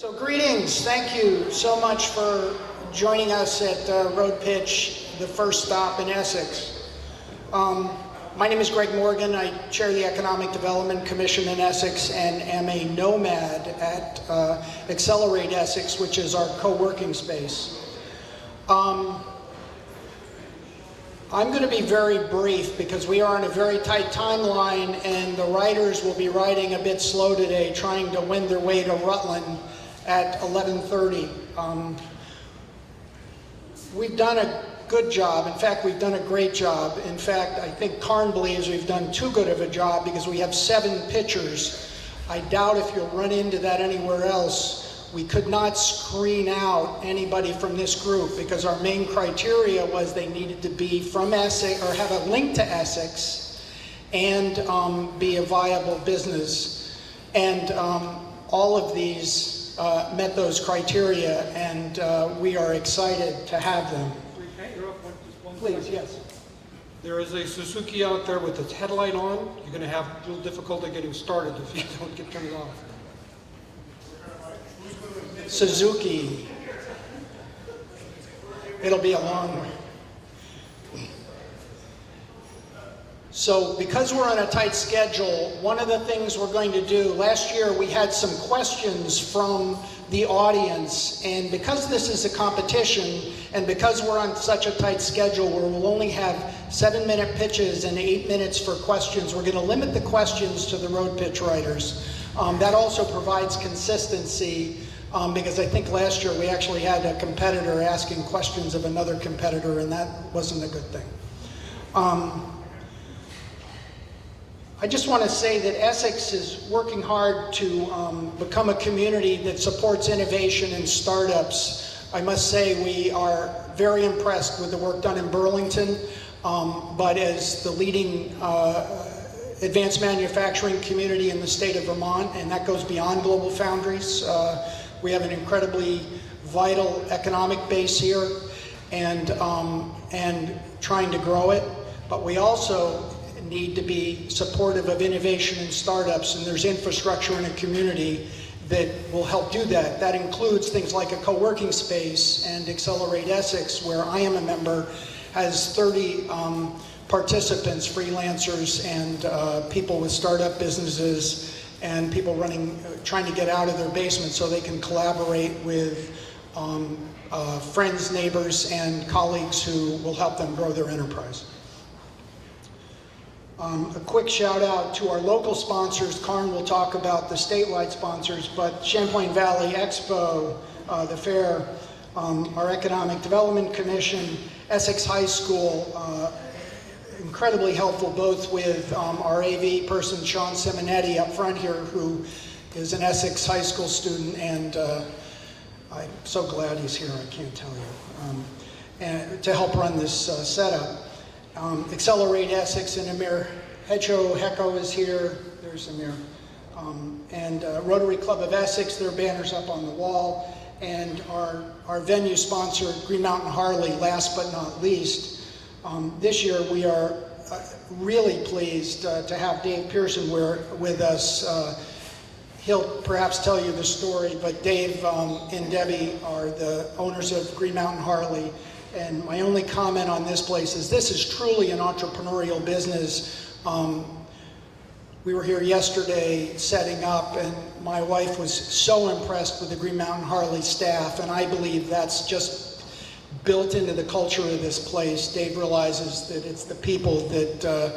So greetings, thank you so much for joining us at Road Pitch, the first stop in Essex. My name is Greg Morgan. I chair the Economic Development Commission in Essex and am a nomad at Excelerate Essex, which is our co-working space. I'm going to be very brief because we are on a very tight timeline and the riders will be riding a bit slow today, trying to win their way to Rutland at 11:30. We've done a good job. In fact, we've done a great job. In fact, I think Cairn believes we've done too good of a job because we have 7 pitchers. I doubt if you'll run into that anywhere else. We could not screen out anybody from this group because our main criteria was they needed to be from Essex or have a link to Essex and be a viable business. And all of these met those criteria, and we are excited to have them. Can I interrupt just one Please, second? yes. There is a Suzuki out there with its headlight on. You're going to have a little difficulty getting started if you don't get turned off. Suzuki. It'll be a long one. So because we're on a tight schedule, one of the things we're going to do, last year we had some questions from the audience, and because this is a competition and because we're on such a tight schedule where we'll only have 7-minute pitches and 8 minutes for questions, we're going to limit the questions to the road pitch writers. That also provides consistency because I think last year we actually had a competitor asking questions of another competitor, and that wasn't a good thing. I just want to say that Essex is working hard to become a community that supports innovation and startups. I must say we are very impressed with the work done in Burlington, but as the leading advanced manufacturing community in the state of Vermont, and that goes beyond Global Foundries, we have an incredibly vital economic base here and trying to grow it, but we also need to be supportive of innovation and startups, and there's infrastructure in a community that will help do that. That includes things like a co-working space, and Accelerate Essex, where I am a member, has 30 participants, freelancers, and people with startup businesses, and people trying to get out of their basement so they can collaborate with friends, neighbors, and colleagues who will help them grow their enterprise. A quick shout out to our local sponsors. Cairn will talk about the statewide sponsors, but Champlain Valley Expo, the fair, our Economic Development Commission, Essex High School, incredibly helpful both with our AV person, Sean Simonetti, up front here, who is an Essex High School student, and I'm so glad he's here, I can't tell you, and to help run this setup. Accelerate Essex and Amir Hecco is here. There's Amir. And Rotary Club of Essex, their banner's up on the wall. And our venue sponsor, Green Mountain Harley, last but not least. This year we are really pleased to have Dave Pearson with us. He'll perhaps tell you the story, but Dave and Debbie are the owners of Green Mountain Harley. And my only comment on this place is this is truly an entrepreneurial business. We were here yesterday setting up, and my wife was so impressed with the Green Mountain Harley staff, and I believe that's just built into the culture of this place. Dave realizes that it's the people that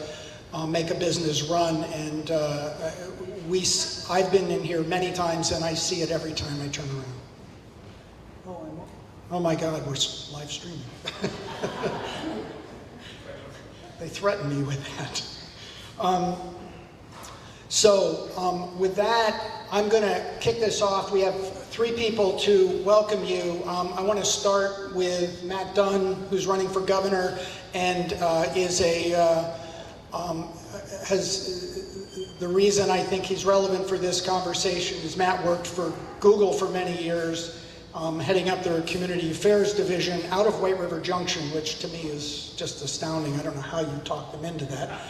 make a business run, and I've been in here many times, and I see it every time I turn around. Oh my God, we're live streaming. They threatened me with that. With that, I'm going to kick this off. We have 3 people to welcome you. I want to start with Matt Dunn, who's running for governor and the reason I think he's relevant for this conversation is Matt worked for Google for many years, heading up their community affairs division out of White River Junction, which to me is just astounding. I don't know how you talk them into that.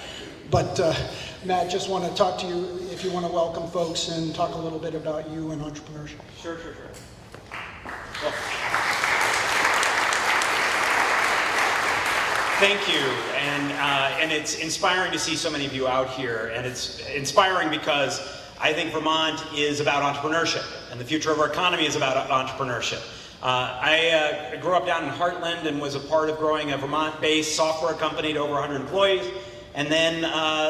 But Matt, just want to talk to you, if you want to welcome folks and talk a little bit about you and entrepreneurship. Sure. Well, thank you, and it's inspiring to see so many of you out here, and it's inspiring because I think Vermont is about entrepreneurship, and the future of our economy is about entrepreneurship. I grew up down in Heartland and was a part of growing a Vermont-based software company to over 100 employees, and then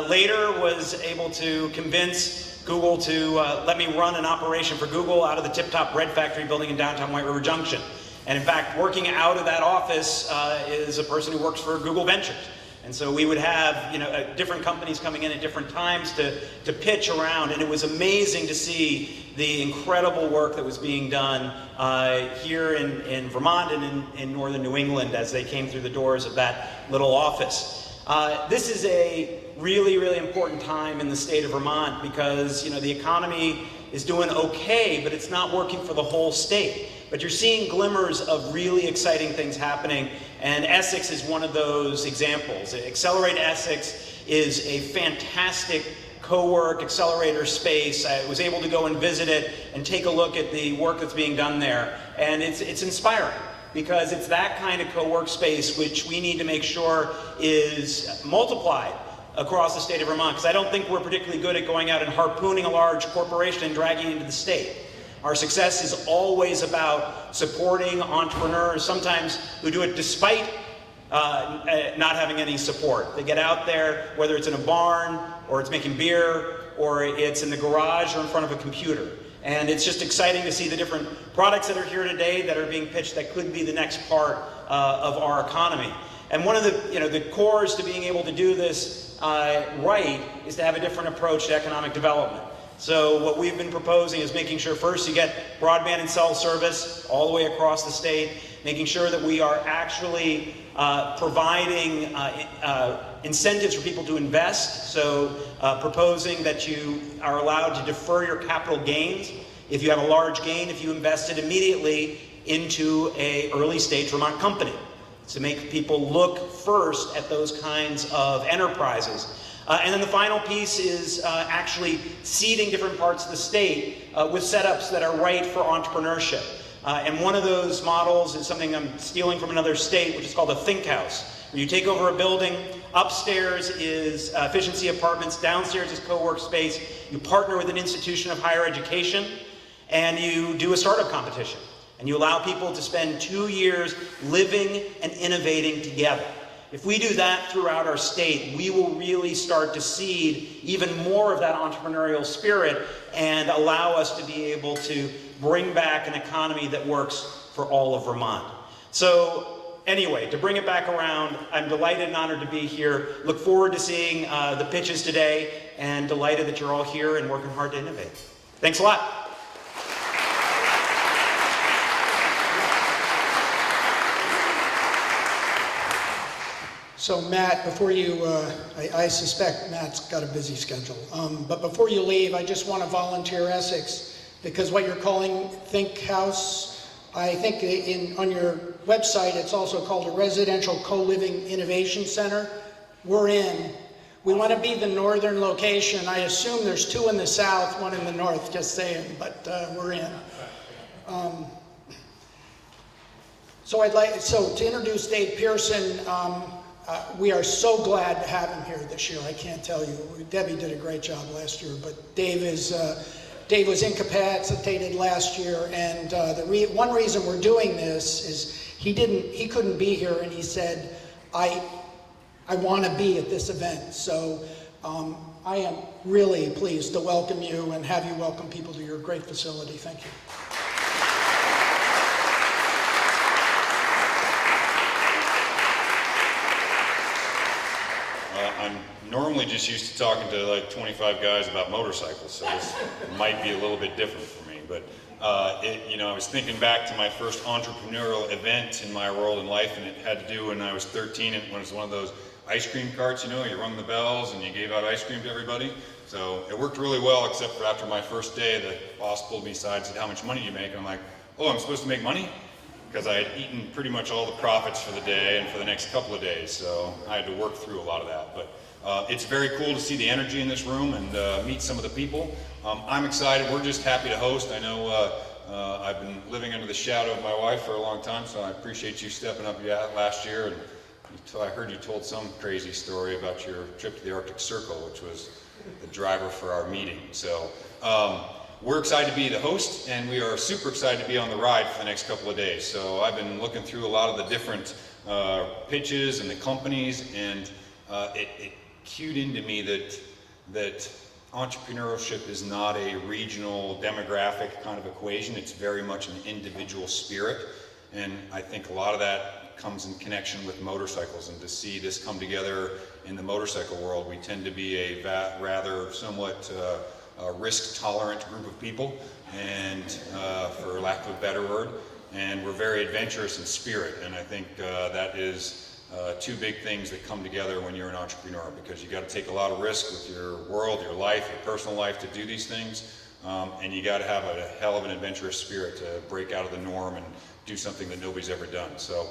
later was able to convince Google to let me run an operation for Google out of the Tip Top Bread Factory building in downtown White River Junction. And in fact, working out of that office is a person who works for Google Ventures. And so we would have, different companies coming in at different times to pitch around, and it was amazing to see the incredible work that was being done here in Vermont and in northern New England as they came through the doors of that little office. This is a really, really important time in the state of Vermont because, the economy is doing okay, but it's not working for the whole state. But you're seeing glimmers of really exciting things happening, and Essex is one of those examples. Accelerate Essex is a fantastic co-work accelerator space. I was able to go and visit it and take a look at the work that's being done there, and it's inspiring because it's that kind of co-work space which we need to make sure is multiplied across the state of Vermont, because I don't think we're particularly good at going out and harpooning a large corporation and dragging it into the state. Our success is always about supporting entrepreneurs, sometimes who do it despite not having any support. They get out there, whether it's in a barn, or it's making beer, or it's in the garage or in front of a computer. And it's just exciting to see the different products that are here today that are being pitched that could be the next part of our economy. And one of the cores to being able to do this right is to have a different approach to economic development. So what we've been proposing is making sure first you get broadband and cell service all the way across the state, making sure that we are actually providing incentives for people to invest. So proposing that you are allowed to defer your capital gains. If you have a large gain, if you invest it immediately into an early stage Vermont company, to make people look first at those kinds of enterprises. And then the final piece is actually seeding different parts of the state with setups that are right for entrepreneurship. And one of those models is something I'm stealing from another state, which is called a think house. Where you take over a building, upstairs is efficiency apartments, downstairs is co-work space, you partner with an institution of higher education, and you do a startup competition. And you allow people to spend 2 years living and innovating together. If we do that throughout our state, we will really start to seed even more of that entrepreneurial spirit and allow us to be able to bring back an economy that works for all of Vermont. So anyway, to bring it back around, I'm delighted and honored to be here. Look forward to seeing the pitches today, and delighted that you're all here and working hard to innovate. Thanks a lot. So Matt, before you, I suspect Matt's got a busy schedule, but before you leave, I just want to volunteer Essex, because what you're calling Think House, I think on your website it's also called a Residential Co-Living Innovation Center. We're in. We want to be the northern location. I assume there's 2 in the south, 1 in the north, just saying, but we're in. So to introduce Dave Pearson, we are so glad to have him here this year. I can't tell you. Debbie did a great job last year, but Dave was incapacitated last year, and one reason we're doing this is he couldn't be here, and he said, I want to be at this event. So I am really pleased to welcome you and have you welcome people to your great facility. Thank you. I'm normally just used to talking to like 25 guys about motorcycles, so this might be a little bit different for me. But I was thinking back to my first entrepreneurial event in my world in life, and it had to do when I was 13, and it was one of those ice cream carts, you rung the bells and you gave out ice cream to everybody. So it worked really well, except for after my first day, the boss pulled me aside and said, "How much money do you make?" And I'm like, oh, I'm supposed to make money? Because I had eaten pretty much all the profits for the day and for the next couple of days, so I had to work through a lot of that. But it's very cool to see the energy in this room and meet some of the people. I'm excited. We're just happy to host. I know I've been living under the shadow of my wife for a long time, so I appreciate you stepping up last year. And I heard you told some crazy story about your trip to the Arctic Circle, which was the driver for our meeting. So we're excited to be the host, and we are super excited to be on the ride for the next couple of days. So I've been looking through a lot of the different pitches and the companies, and it cued into me that entrepreneurship is not a regional demographic kind of equation. It's very much an individual spirit, and I think a lot of that comes in connection with motorcycles. And to see this come together in the motorcycle world, we tend to be a rather somewhat risk-tolerant group of people, and for lack of a better word, and we're very adventurous in spirit. And I think that is two big things that come together when you're an entrepreneur, because you got to take a lot of risk with your world, your life, your personal life to do these things, and you got to have a hell of an adventurous spirit to break out of the norm and do something that nobody's ever done. So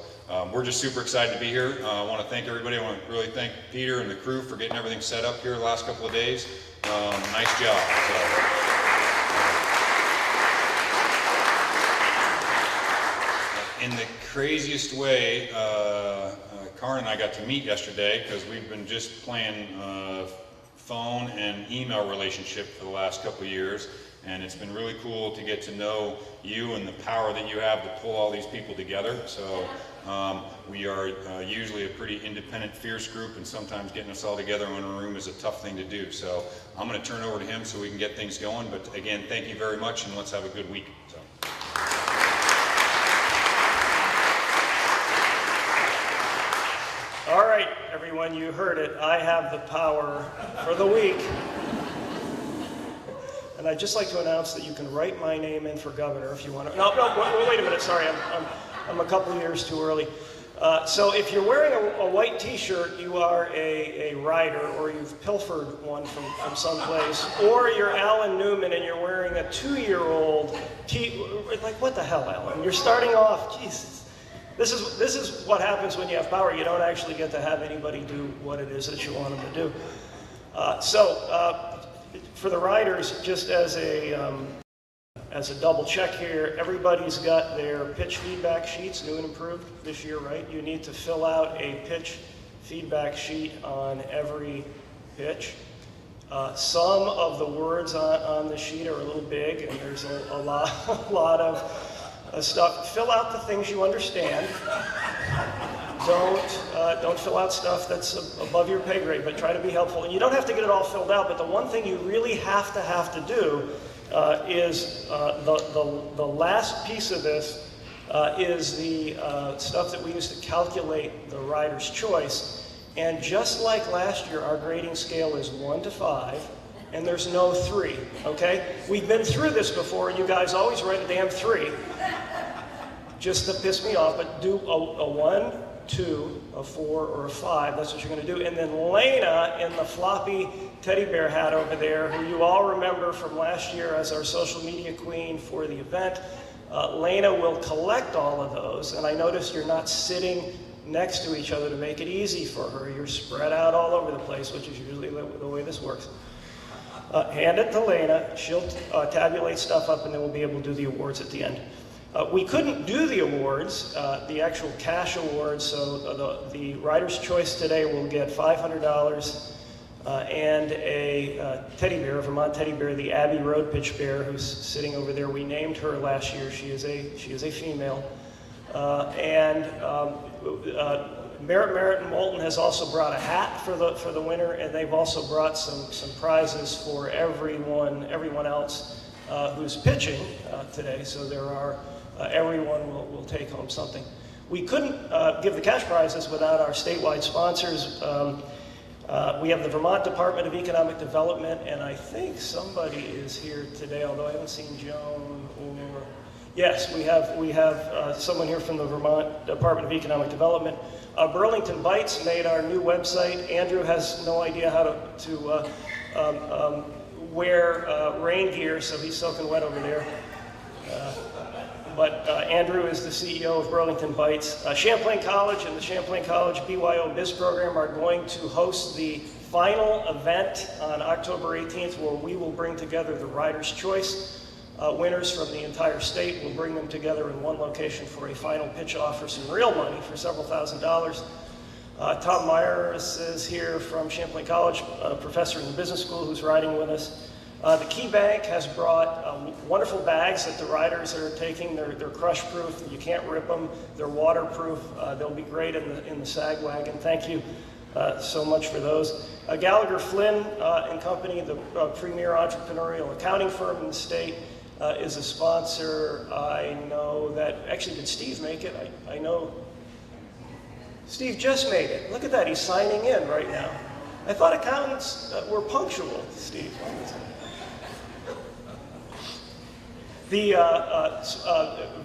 we're just super excited to be here. I want to thank everybody. I want to really thank Peter and the crew for getting everything set up here the last couple of days. Nice job. In the craziest way, Cairn and I got to meet yesterday because we've been just playing phone and email relationship for the last couple of years, and it's been really cool to get to know you and the power that you have to pull all these people together. So we are usually a pretty independent, fierce group, and sometimes getting us all together in a room is a tough thing to do. So I'm going to turn over to him so we can get things going. But again, thank you very much, and let's have a good week. So. All right, everyone, you heard it. I have the power for the week. And I'd just like to announce that you can write my name in for governor if you want to. No, wait a minute. Sorry, I'm a couple years too early. So if you're wearing a white T-shirt, you are a rider, or you've pilfered one from someplace, or you're Alan Newman and you're wearing a 2-year-old like, what the hell, Alan? You're starting off, Jesus. This is what happens when you have power. You don't actually get to have anybody do what it is that you want them to do. For the riders, just as a double check here, everybody's got their pitch feedback sheets, new and improved this year, right? You need to fill out a pitch feedback sheet on every pitch. Some of the words on the sheet are a little big, and there's a lot of stuff. Fill out the things you understand. Don't fill out stuff that's above your pay grade, but try to be helpful. And you don't have to get it all filled out, but the one thing you really have to do is the last piece of this is the stuff that we use to calculate the rider's choice. And just like last year, our grading scale is 1 to 5, and there's no 3, okay? We've been through this before, and you guys always write a damn 3, just to piss me off, but do a 1, 2, a 4, or a 5. That's what you're going to do. And then Lena in the floppy teddy bear hat over there, who you all remember from last year as our social media queen for the event, Lena will collect all of those. And I notice you're not sitting next to each other to make it easy for her. You're spread out all over the place, which is usually the way this works. Hand it to Lena. She'll tabulate stuff up, and then we'll be able to do the awards at the end. We couldn't do the awards, the actual cash awards, so the Rider's Choice today will get $500 and a teddy bear, a Vermont teddy bear, the Abbey Road Pitch Bear, who's sitting over there. We named her last year. She is a female. Merritt and Moulton has also brought a hat for the winner, and they've also brought some prizes for everyone else who's pitching today. So there are. Everyone will take home something. We couldn't give the cash prizes without our statewide sponsors. We have the Vermont Department of Economic Development, and I think somebody is here today, although I haven't seen Joan or... Yes, we have someone here from the Vermont Department of Economic Development. Burlington Bites made our new website. Andrew has no idea how to wear rain gear, so he's soaking wet over there. but Andrew is the CEO of Burlington Bites. Champlain College and the Champlain College BYO Biz program are going to host the final event on October 18th, where we will bring together the Rider's Choice winners from the entire state. We'll bring them together in one location for a final pitch off for some real money for several $1,000s. Tom Myers is here from Champlain College, a professor in the business school who's riding with us. The Key Bank has brought wonderful bags that the riders are taking. They're crush proof, you can't rip them, they're waterproof. They'll be great in the sag wagon. Thank you so much for those. Gallagher Flynn and Company, the premier entrepreneurial accounting firm in the state, is a sponsor. I know that, actually, did Steve make it? I know Steve just made it. Look at that, he's signing in right now. I thought accountants were punctual, Steve. The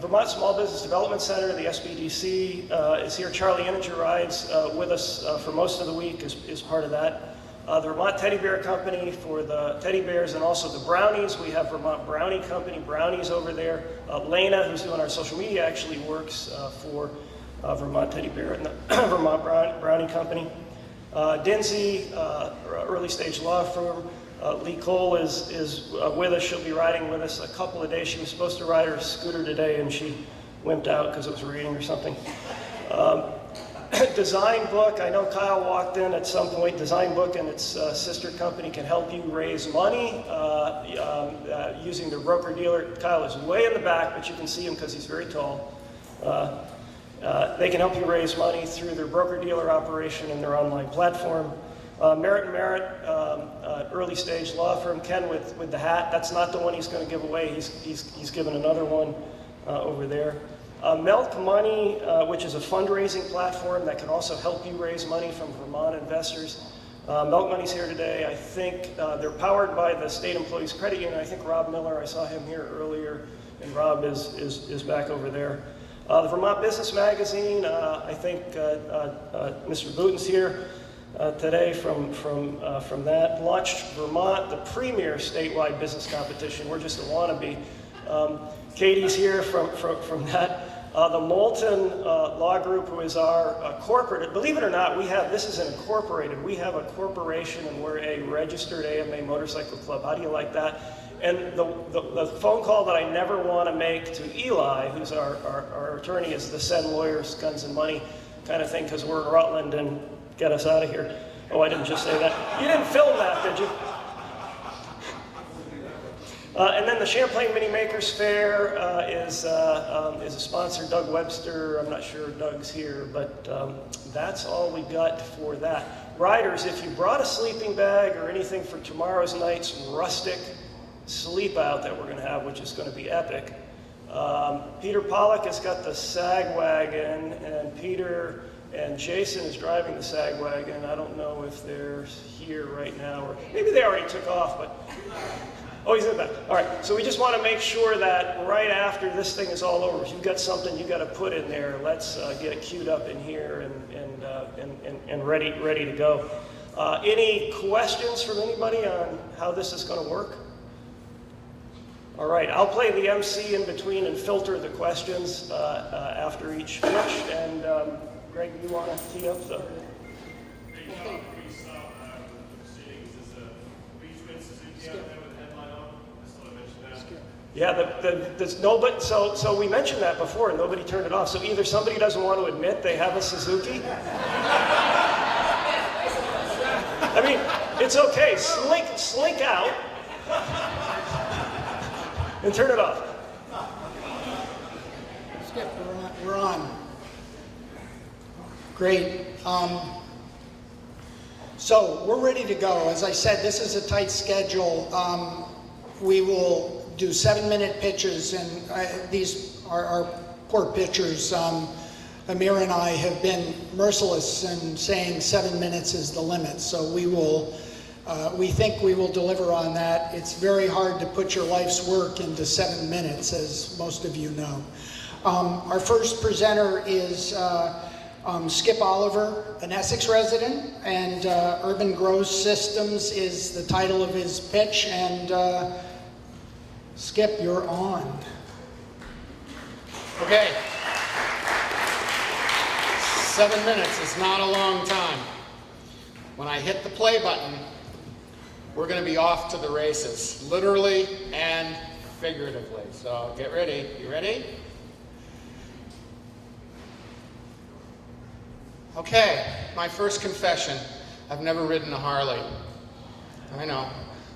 Vermont Small Business Development Center, the SBDC, is here. Charlie Integer rides with us for most of the week as part of that. The Vermont Teddy Bear Company for the teddy bears and also the brownies. We have Vermont Brownie Company, brownies over there. Lena, who's doing our social media, actually works for Vermont Teddy Bear and the Vermont Brownie Company. Dinsey, early stage law firm. Lee Cole is with us. She'll be riding with us a couple of days. She was supposed to ride her scooter today and she wimped out because it was raining or something. Design Book, I know Kyle walked in at some point. Design Book and its sister company can help you raise money using their broker-dealer. Kyle is way in the back, but you can see him because he's very tall. They can help you raise money through their broker-dealer operation and their online platform. Merritt & Merritt, early stage law firm. Ken with the hat, that's not the one he's going to give away. He's given another one over there. Milk Money, which is a fundraising platform that can also help you raise money from Vermont investors. Milk Money's here today. I think they're powered by the State Employees Credit Union. I think Rob Miller, I saw him here earlier, and Rob is back over there. The Vermont Business Magazine, I think Mr. Booten's here today from that. Launched Vermont, the premier statewide business competition. We're just a wannabe. Katie's here from that. The Moulton Law Group, who is our corporate, believe it or not, this is an incorporated. We have a corporation and we're a registered AMA motorcycle club. How do you like that? And the phone call that I never want to make to Eli, who's our attorney, is the send lawyers, guns and money kind of thing, because we're in Rutland and get us out of here. Oh, I didn't just say that. You didn't film that, did you? And then the Champlain Mini Makers Fair is a sponsor, Doug Webster. I'm not sure Doug's here, but that's all we got for that. Riders, if you brought a sleeping bag or anything for tomorrow's night's rustic sleep out that we're going to have, which is going to be epic. Peter Pollock has got the sag wagon, and Peter and Jason is driving the sag wagon. I don't know if they're here right now, or maybe they already took off, but oh, he's in the back. All right, so we just want to make sure that right after this thing is all over, if you've got something you got to put in there, let's get it queued up in here and ready to go. Any questions from anybody on how this is going to work? All right, I'll play the MC in between and filter the questions after each pitch. And Greg, you want to tee up the? Yeah, there's nobody. So we mentioned that before, and nobody turned it off. So either somebody doesn't want to admit they have a Suzuki. I mean, it's okay. Slink out and turn it off. Skip, we're on. Great. So we're ready to go. As I said, this is a tight schedule. We will do 7-minute pitches, and these are our poor pitchers. Amir and I have been merciless in saying 7 minutes is the limit. So we think we will deliver on that. It's very hard to put your life's work into 7 minutes, as most of you know. Our first presenter is Skip Oliver, an Essex resident, and Urban Growth Systems is the title of his pitch. And Skip, you're on. Okay. 7 minutes is not a long time. When I hit the play button, we're going to be off to the races, literally and figuratively. So get ready. You ready? Okay, my first confession. I've never ridden a Harley. I know.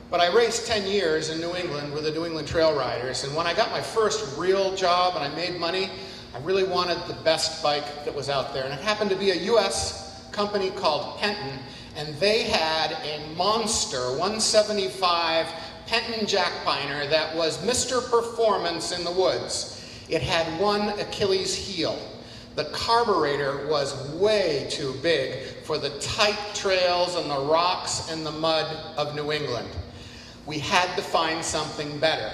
But I raced 10 years in New England with the New England Trail Riders, and when I got my first real job and I made money, I really wanted the best bike that was out there. And it happened to be a US company called Penton, and they had a monster 175 Penton Jackpiner that was Mr. Performance in the woods. It had one Achilles heel. The carburetor was way too big for the tight trails and the rocks and the mud of New England. We had to find something better.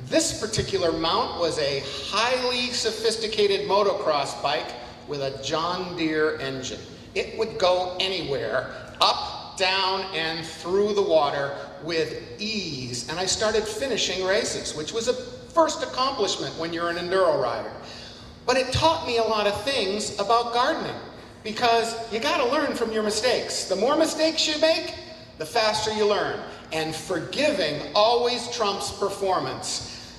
This particular mount was a highly sophisticated motocross bike with a John Deere engine. It would go anywhere, up, down, and through the water with ease. And I started finishing races, which was a first accomplishment when you're an enduro rider. But it taught me a lot of things about gardening, because you gotta learn from your mistakes. The more mistakes you make, the faster you learn. And forgiving always trumps performance.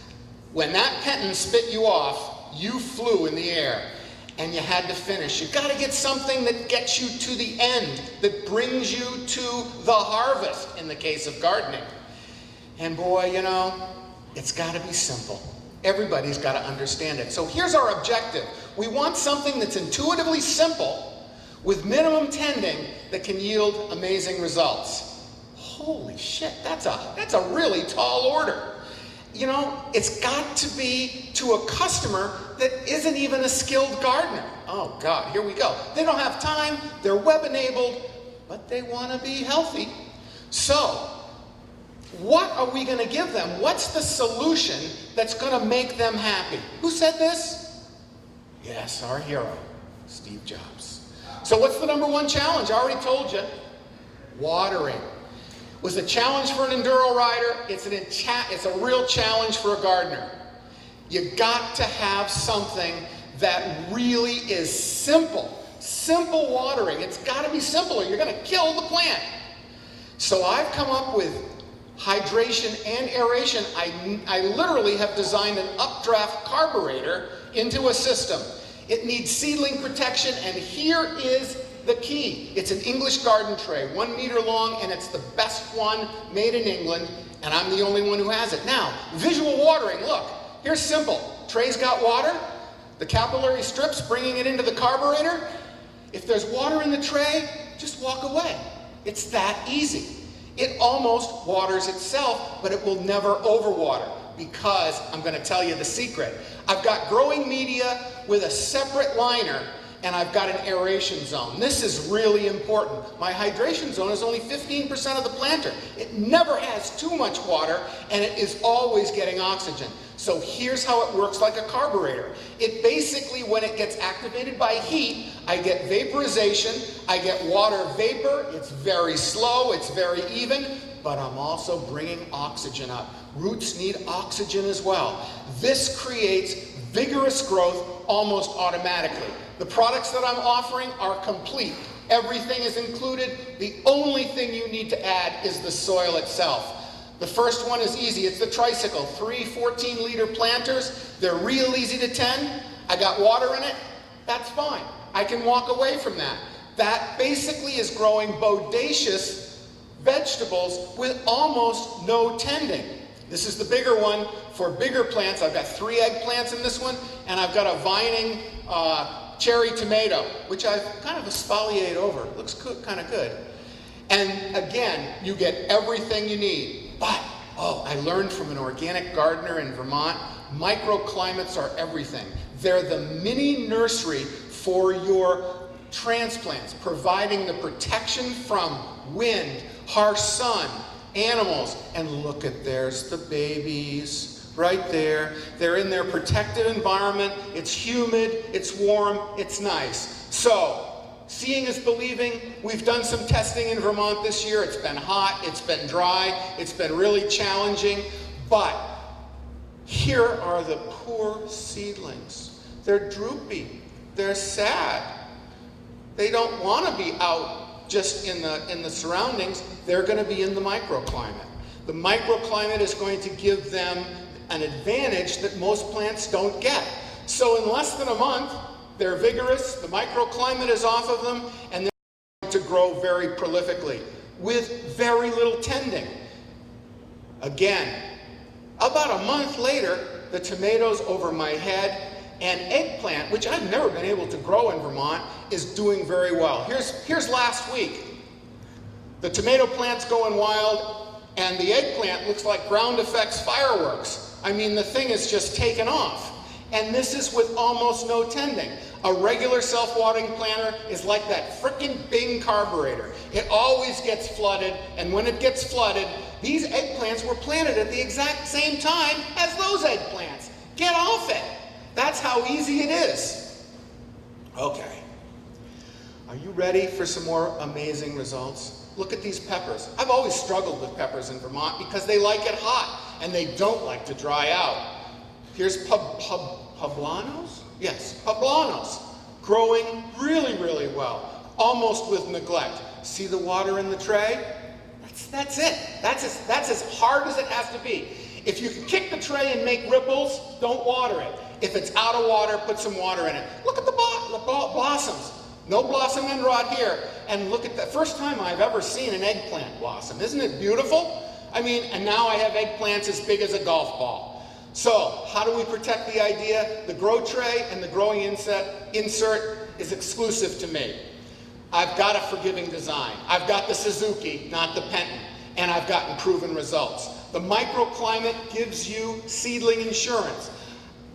When that Penton spit you off, you flew in the air and you had to finish. You gotta get something that gets you to the end, that brings you to the harvest in the case of gardening. And boy, you know, it's gotta be simple. Everybody's gotta understand it. So here's our objective. We want something that's intuitively simple with minimum tending that can yield amazing results. Holy shit, that's a really tall order. You know, it's got to be to a customer that isn't even a skilled gardener. Oh God, here we go. They don't have time, they're web-enabled, but they want to be healthy. So, what are we going to give them? What's the solution that's going to make them happy? Who said this? Yes, our hero, Steve Jobs. So what's the number one challenge? I already told you. Watering. Was a challenge for an enduro rider. It's a real challenge for a gardener. You got to have something that really is simple. Simple watering. It's got to be simple or you're going to kill the plant. So I've come up with hydration and aeration. I literally have designed an updraft carburetor into a system. It needs seedling protection, and here is the key. It's an English garden tray, 1 meter long, and it's the best one made in England, and I'm the only one who has it. Now, visual watering, look, here's simple. Tray's got water, the capillary strips bringing it into the carburetor. If there's water in the tray, just walk away. It's that easy. It almost waters itself, but it will never overwater, because I'm going to tell you the secret. I've got growing media with a separate liner, and I've got an aeration zone. This is really important. My hydration zone is only 15% of the planter. It never has too much water, and it is always getting oxygen. So here's how it works like a carburetor. It basically, when it gets activated by heat, I get vaporization, I get water vapor. It's very slow, it's very even, but I'm also bringing oxygen up. Roots need oxygen as well. This creates vigorous growth almost automatically. The products that I'm offering are complete. Everything is included. The only thing you need to add is the soil itself. The first one is easy. It's the tricycle. 3 14-liter planters. They're real easy to tend. I got water in it. That's fine. I can walk away from that. That basically is growing bodacious vegetables with almost no tending. This is the bigger one for bigger plants. I've got 3 eggplants in this one, and I've got a vining cherry tomato, which I've kind of exfoliated over. It looks kind of good. And again, you get everything you need. But, I learned from an organic gardener in Vermont, microclimates are everything. They're the mini nursery for your transplants, providing the protection from wind, harsh sun, animals. And look at, there's the babies right there. They're in their protected environment. It's humid, it's warm, it's nice. So, seeing is believing. We've done some testing in Vermont this year. It's been hot, it's been dry, it's been really challenging, but here are the poor seedlings. They're droopy. They're sad. They don't want to be out just in the surroundings. They're going to be in the microclimate. The microclimate is going to give them an advantage that most plants don't get. So in less than a month, they're vigorous, the microclimate is off of them, and they're going to grow very prolifically with very little tending. Again, about a month later, the tomatoes over my head and eggplant, which I've never been able to grow in Vermont, is doing very well. Here's last week. The tomato plant's going wild, and the eggplant looks like ground effects fireworks. I mean, the thing is just taken off. And this is with almost no tending. A regular self-watering planter is like that frickin' Bing carburetor. It always gets flooded, and when it gets flooded, these eggplants were planted at the exact same time as those eggplants. Get off it. That's how easy it is. Okay. Are you ready for some more amazing results? Look at these peppers. I've always struggled with peppers in Vermont because they like it hot and they don't like to dry out. Here's poblanos? Yes, poblanos. Growing really, really well, almost with neglect. See the water in the tray? That's it. That's as hard as it has to be. If you can kick the tray and make ripples, don't water it. If it's out of water, put some water in it. Look at the blossoms. No blossom end rot here. And look at the first time I've ever seen an eggplant blossom. Isn't it beautiful? I mean, and now I have eggplants as big as a golf ball. So, how do we protect the idea? The grow tray and the growing insert is exclusive to me. I've got a forgiving design. I've got the Suzuki, not the Penton, and I've gotten proven results. The microclimate gives you seedling insurance.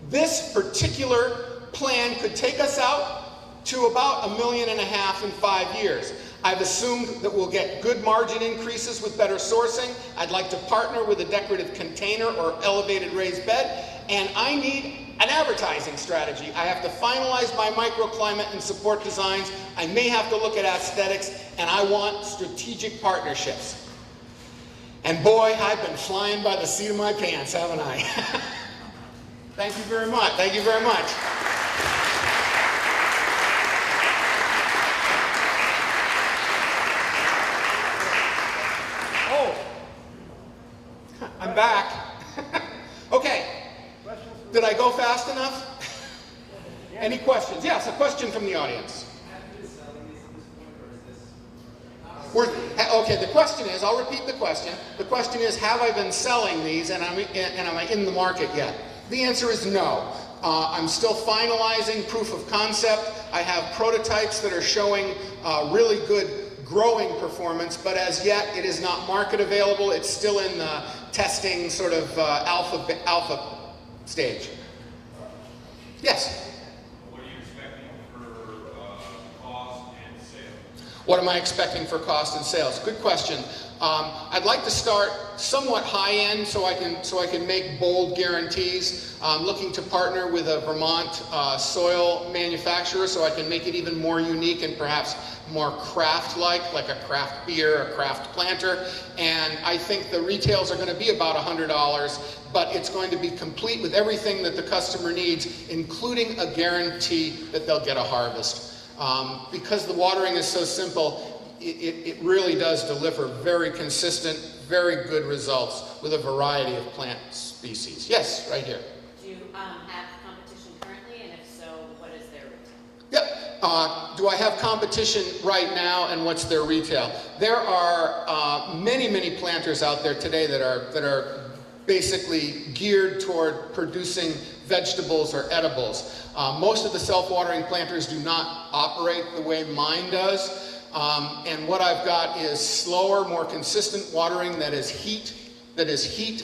This particular plan could take us out to about $1.5 million in 5 years. I've assumed that we'll get good margin increases with better sourcing. I'd like to partner with a decorative container or elevated raised bed, and I need an advertising strategy. I have to finalize my microclimate and support designs. I may have to look at aesthetics, and I want strategic partnerships. And boy, I've been flying by the seat of my pants, haven't I? Thank you very much. Thank you very much. I'm back. Okay. Did I go fast enough? Any questions? Yes, a question from the audience. Okay, the question is, I'll repeat the question. The question is, have I been selling these and am I in the market yet? The answer is no. I'm still finalizing proof of concept. I have prototypes that are showing really good growing performance, but as yet it is not market available. It's still in the testing sort of alpha stage. Yes? What are you expecting for cost and sales? What am I expecting for cost and sales? Good question. I'd like to start somewhat high-end so I can make bold guarantees. I'm looking to partner with a Vermont soil manufacturer so I can make it even more unique and perhaps more craft-like a craft beer, a craft planter. And I think the retails are going to be about $100, but it's going to be complete with everything that the customer needs, including a guarantee that they'll get a harvest. Because the watering is so simple, it really does deliver very consistent, very good results with a variety of plant species. Yes, right here. Do you have competition currently, and if so, what is their retail? Yep. Do I have competition right now, and what's their retail? There are many, many planters out there today that are basically geared toward producing vegetables or edibles. Most of the self-watering planters do not operate the way mine does. And what I've got is slower, more consistent watering that is heat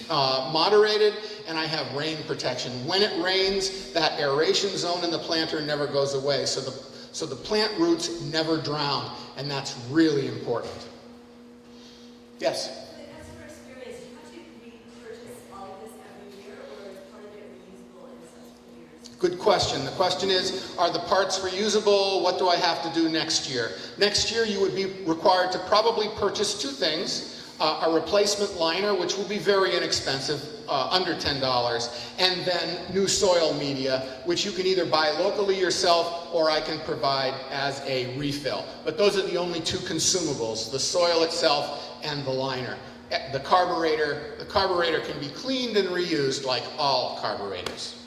moderated, and I have rain protection. When it rains, that aeration zone in the planter never goes away, so the plant roots never drown, and that's really important. Yes? For the customer experience, do you have to repurchase all of this every year, or is part of it reusable in subsequent years? Good question. The question is, are the parts reusable? What do I have to do next year? Next year, you would be required to probably purchase two things. a replacement liner, which will be very inexpensive, under $10, and then new soil media, which you can either buy locally yourself or I can provide as a refill. But those are the only two consumables, the soil itself and the liner. The carburetor can be cleaned and reused like all carburetors.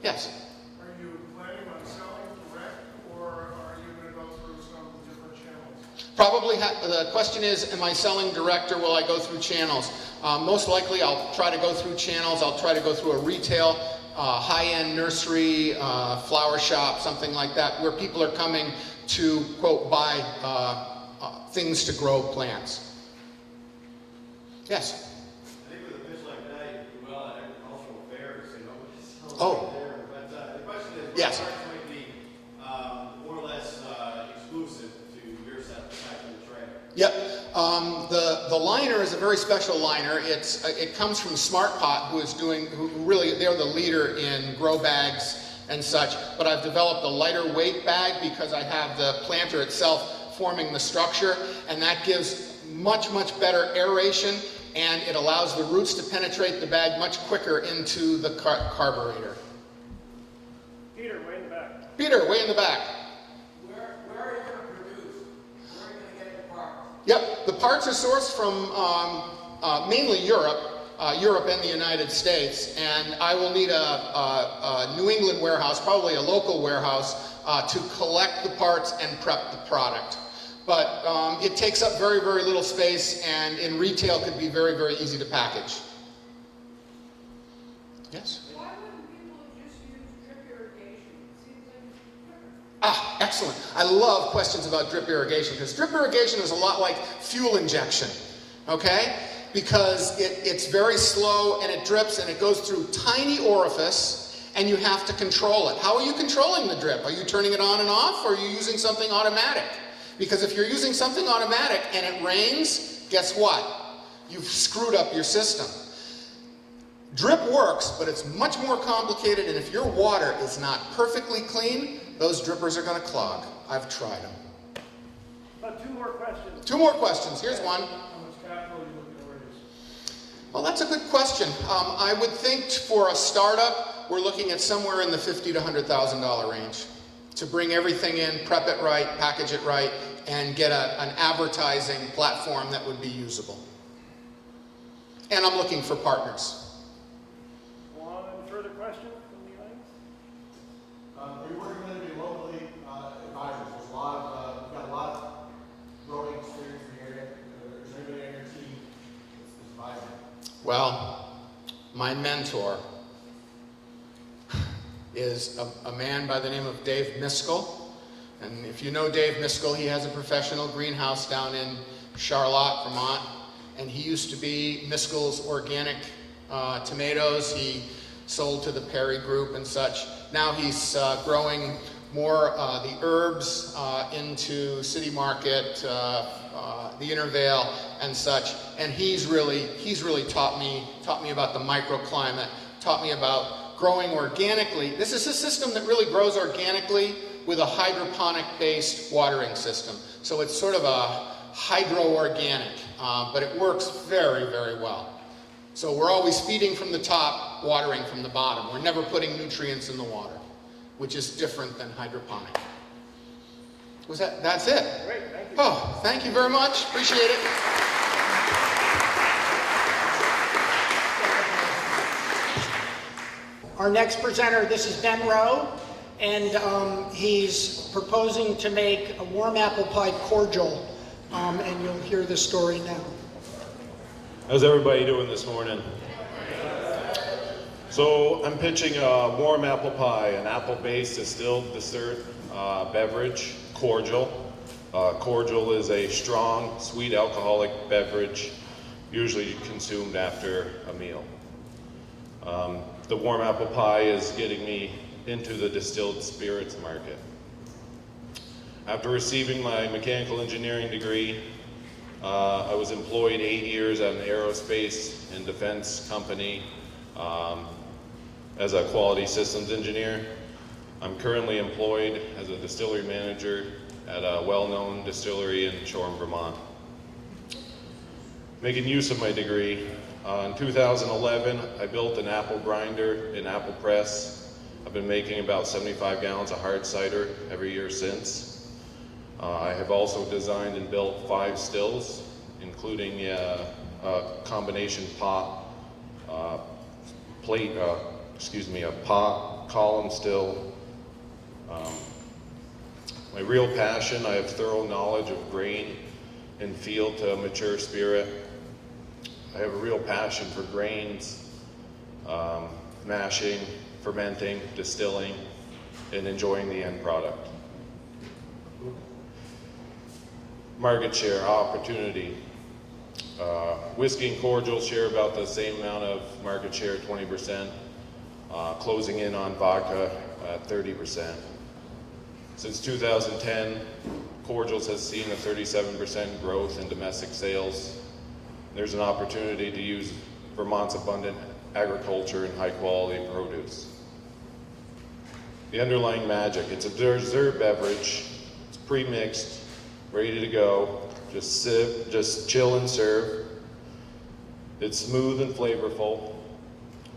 Yes? Are you planning on selling direct, or are you going to go through some different channels? Probably, the question is, am I selling direct or will I go through channels? Most likely I'll try to go through channels. I'll try to go through a retail, high-end nursery, flower shop, something like that, where people are coming to, quote, buy things to grow plants. Yes? I think with a pitch like that, you do well at agricultural fairs, you know, nobody's Oh. there. But the question is, Yes. what parts might be more or less exclusive to your type of trade? Yep. The liner is a very special liner. It comes from Smart Pot, who really, they're the leader in grow bags and such. But I've developed a lighter weight bag because I have the planter itself forming the structure, and that gives much better aeration, and it allows the roots to penetrate the bag much quicker into the carburetor. Peter, way in the back. Peter, way in the back. Where are you going to produce? Where are you going to get your parts? Yep, the parts are sourced from mainly Europe and the United States, and I will need a New England warehouse, probably a local warehouse, to collect the parts and prep the product. But it takes up very little space, and in retail could be very easy to package. Yes? Why wouldn't people just use drip irrigation? It seems like quicker. Ah, excellent. I love questions about drip irrigation, because drip irrigation is a lot like fuel injection, okay? Because it's very slow, and it drips, and it goes through tiny orifice, and you have to control it. How are you controlling the drip? Are you turning it on and off, or are you using something automatic? Because if you're using something automatic and it rains, guess what? You've screwed up your system. Drip works, but it's much more complicated, and if your water is not perfectly clean, those drippers are going to clog. I've tried them. About two more questions. Two more questions. Here's one. How much capital are you looking to raise? Well, that's a good question. I would think for a startup, we're looking at somewhere in the $50,000 to $100,000 range to bring everything in, prep it right, package it right, and get an advertising platform that would be usable. And I'm looking for partners. One further question from the audience? Are you working with any locally advisors? There's a lot of, we've got a lot of growing experience in the area. Is there anybody on your team that's advising? Well, my mentor is a man by the name of Dave Miskell. And if you know Dave Miskell, he has a professional greenhouse down in Charlotte, Vermont. And he used to be Miskell's Organic Tomatoes. He sold to the Perry Group and such. Now he's growing more the herbs into City Market, the Intervale and such. And he's really taught me about the microclimate, taught me about growing organically. This is a system that really grows organically with a hydroponic-based watering system. So it's sort of a hydro-organic, but it works very well. So we're always feeding from the top, watering from the bottom. We're never putting nutrients in the water, which is different than hydroponic. That's it? Great, thank you. Oh, thank you very much. Appreciate it. Our next presenter, this is Ben Rowe, and he's proposing to make a warm apple pie cordial, and you'll hear the story now. How's everybody doing this morning? So I'm pitching a warm apple pie, an apple-based distilled dessert beverage, cordial. Cordial is a strong, sweet alcoholic beverage, usually consumed after a meal. The warm apple pie is getting me into the distilled spirits market. After receiving my mechanical engineering degree, I was employed 8 years at an aerospace and defense company as a quality systems engineer. I'm currently employed as a distillery manager at a well-known distillery in Shoreham, Vermont. making use of my degree. In 2011, I built an apple grinder and apple press. I've been making about 75 gallons of hard cider every year since. I have also designed and built 5 stills, including a combination pot, a pot, column still. My real passion, I have thorough knowledge of grain and field to mature spirit. I have a real passion for grains, mashing, fermenting, distilling, and enjoying the end product. Market share, opportunity. Whiskey and cordials share about the same amount of market share, 20%, closing in on vodka at 30%. Since 2010, cordials has seen a 37% growth in domestic sales. There's an opportunity to use Vermont's abundant agriculture and high quality produce. The underlying magic, it's a dessert beverage, it's pre-mixed, ready to go, just sip, just chill and serve. It's smooth and flavorful.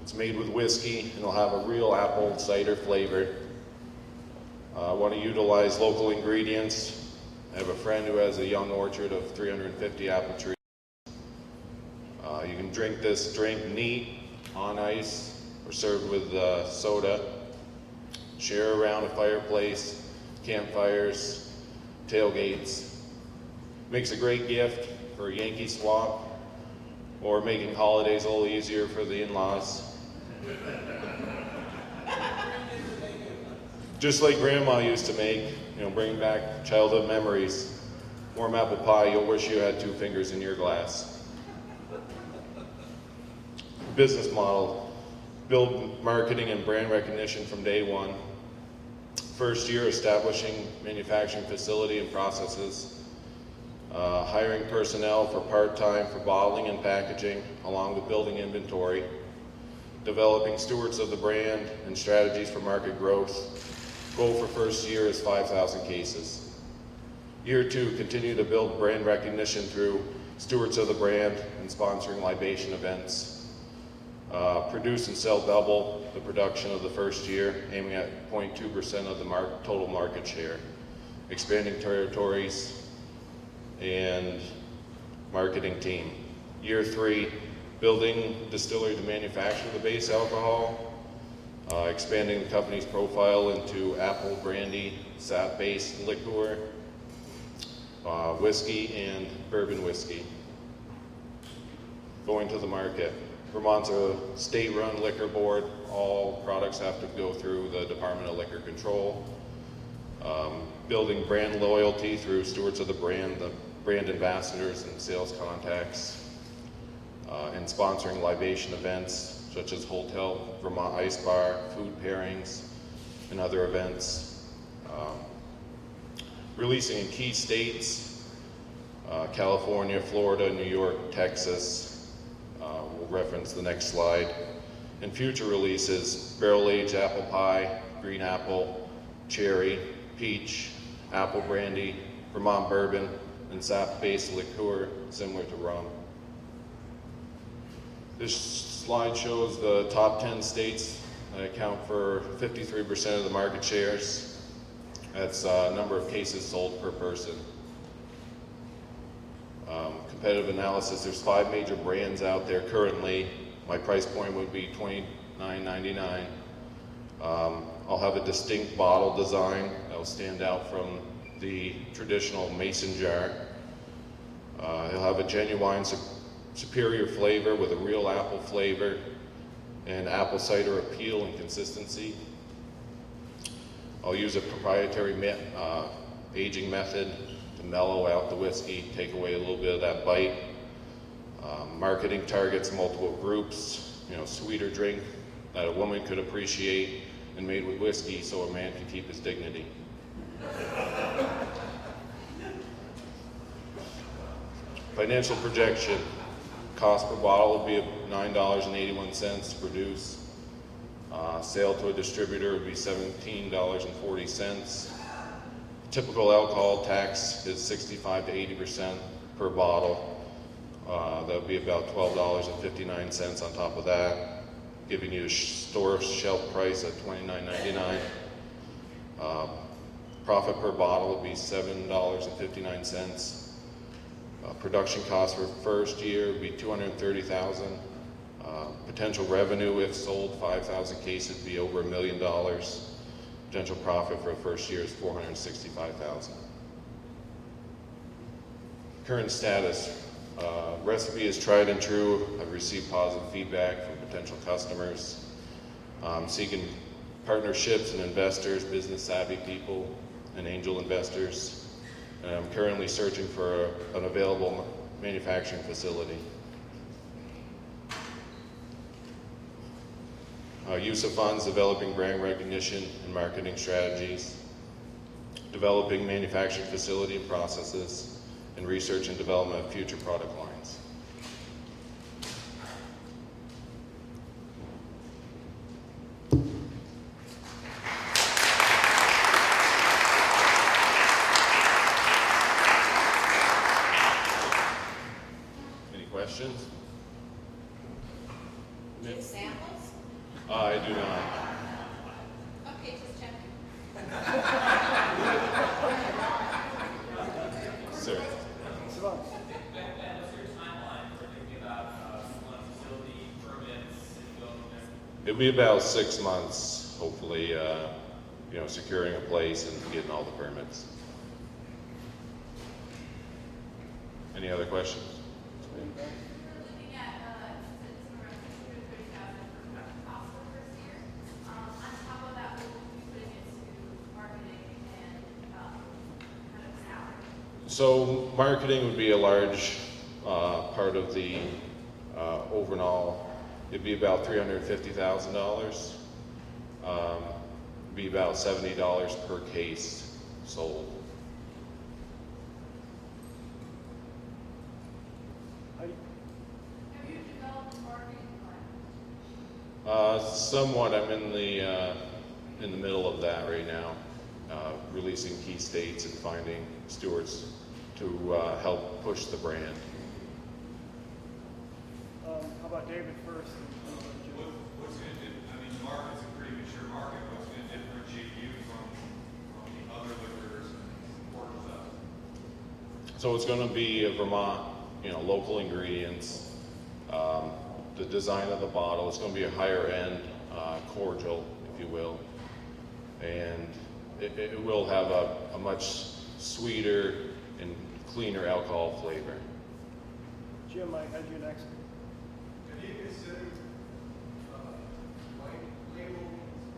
It's made with whiskey and it'll have a real apple cider flavor. I want to utilize local ingredients. I have a friend who has a young orchard of 350 apple trees. You can drink this drink neat, on ice, or served with soda. Share around a fireplace, campfires, tailgates. Makes a great gift for a Yankee swap, or making holidays a little easier for the in-laws. Just like Grandma used to make, bringing back childhood memories. Warm apple pie, you'll wish you had 2 fingers in your glass. Business model, build marketing and brand recognition from day one. First year, establishing manufacturing facility and processes. Hiring personnel for part-time for bottling and packaging, along with building inventory. Developing stewards of the brand and strategies for market growth. Goal for first year is 5,000 cases. Year 2, continue to build brand recognition through stewards of the brand and sponsoring libation events. Produce and sell double the production of the first year, aiming at 0.2% of the total market share. Expanding territories and marketing team. Year 3, building distillery to manufacture the base alcohol. Expanding the company's profile into apple, brandy, sap-based liqueur, whiskey, and bourbon whiskey. Going to the market. Vermont's a state-run liquor board. All products have to go through the Department of Liquor Control. Building brand loyalty through stewards of the brand ambassadors and sales contacts. And sponsoring libation events such as Hotel Vermont Ice Bar, food pairings, and other events. Releasing in key states, California, Florida, New York, Texas. We'll reference the next slide. And future releases, barrel-aged apple pie, green apple, cherry, peach, apple brandy, Vermont bourbon, and sap-based liqueur similar to rum. This slide shows the top 10 states that account for 53% of the market shares. That's number of cases sold per person. Competitive analysis, there's 5 major brands out there currently. My price point would be $29.99. I'll have a distinct bottle design that'll stand out from the traditional mason jar. It'll have a genuine superior flavor with a real apple flavor and apple cider appeal and consistency. I'll use a proprietary aging method to mellow out the whiskey, take away a little bit of that bite. Marketing targets multiple groups, sweeter drink that a woman could appreciate and made with whiskey so a man can keep his dignity. Financial projection. Cost per bottle would be $9.81 to produce. Sale to a distributor would be $17.40. Typical alcohol tax is 65 to 80% per bottle. That would be about $12.59 on top of that, giving you a store shelf price at $29.99. Profit per bottle would be $7.59. Production cost for first year would be $230,000. Potential revenue, if sold 5,000 cases, would be over $1 million. Potential profit for the first year is $465,000. Current status. Recipe is tried and true. I've received positive feedback from potential customers. Seeking partnerships and investors, business savvy people, and angel investors. And I'm currently searching for an available manufacturing facility. Use of funds, developing brand recognition and marketing strategies, developing manufacturing facility and processes, and research and development of future product lines. Any questions? Do you have samples? I do not. Okay, just checking. Sir. What's your timeline for thinking about one facility, permits, and building? It'll be about 6 months, hopefully, securing a place and getting all the permits. Any other questions? We're looking at, around 230,000 for production costs for the first year. On top of that, we'll be putting into marketing and kind of salary. So marketing would be a large part of the overall. It'd be about $350,000. Be about $70 per case sold. Have you developed a marketing plan? Somewhat. I'm in the middle of that right now, releasing key states and finding stewards to help push the brand. How about David first? What's going to, the market's a pretty mature market. What's going to differentiate you from the other liquors and importers out there? So it's going to be a Vermont, local ingredients. The design of the bottle, it's going to be a higher end cordial, if you will. And it will have a much sweeter and cleaner alcohol flavor. Jim, I had you next. Have you considered white label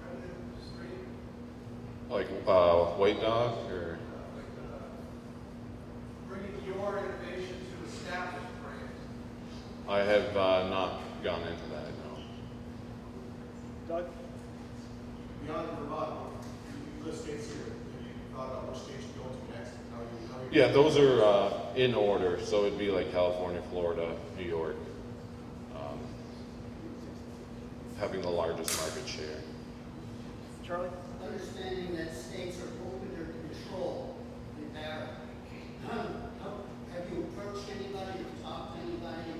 revenue stream? Like White Dog or? Bringing your innovation to established brands? I have not gone into that, no. Doug? Beyond Vermont, you list states here. Have you thought about which states you go to next? How you Yeah, those are in order. So it'd be like California, Florida, New York, having the largest market share. Charlie? Understanding that states are open to control the barrel. Have you approached anybody or talked to anybody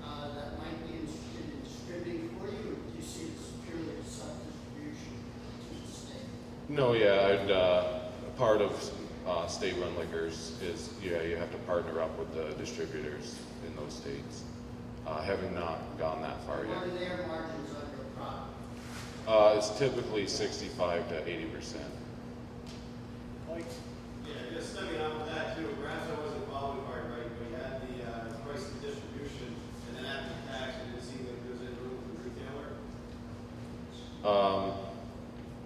that might be interested in distributing for you, or do you see it as purely a sub-distribution to the state? No, yeah, part of state-run liquors is, you have to partner up with the distributors in those states. Having not gone that far What yet. are their margins on your product? It's typically 65 to 80%. Mike? Yeah, just stemming off of that too, perhaps I wasn't following part right, but you had the price of distribution, and then after tax, it didn't seem like there was any room for the retailer.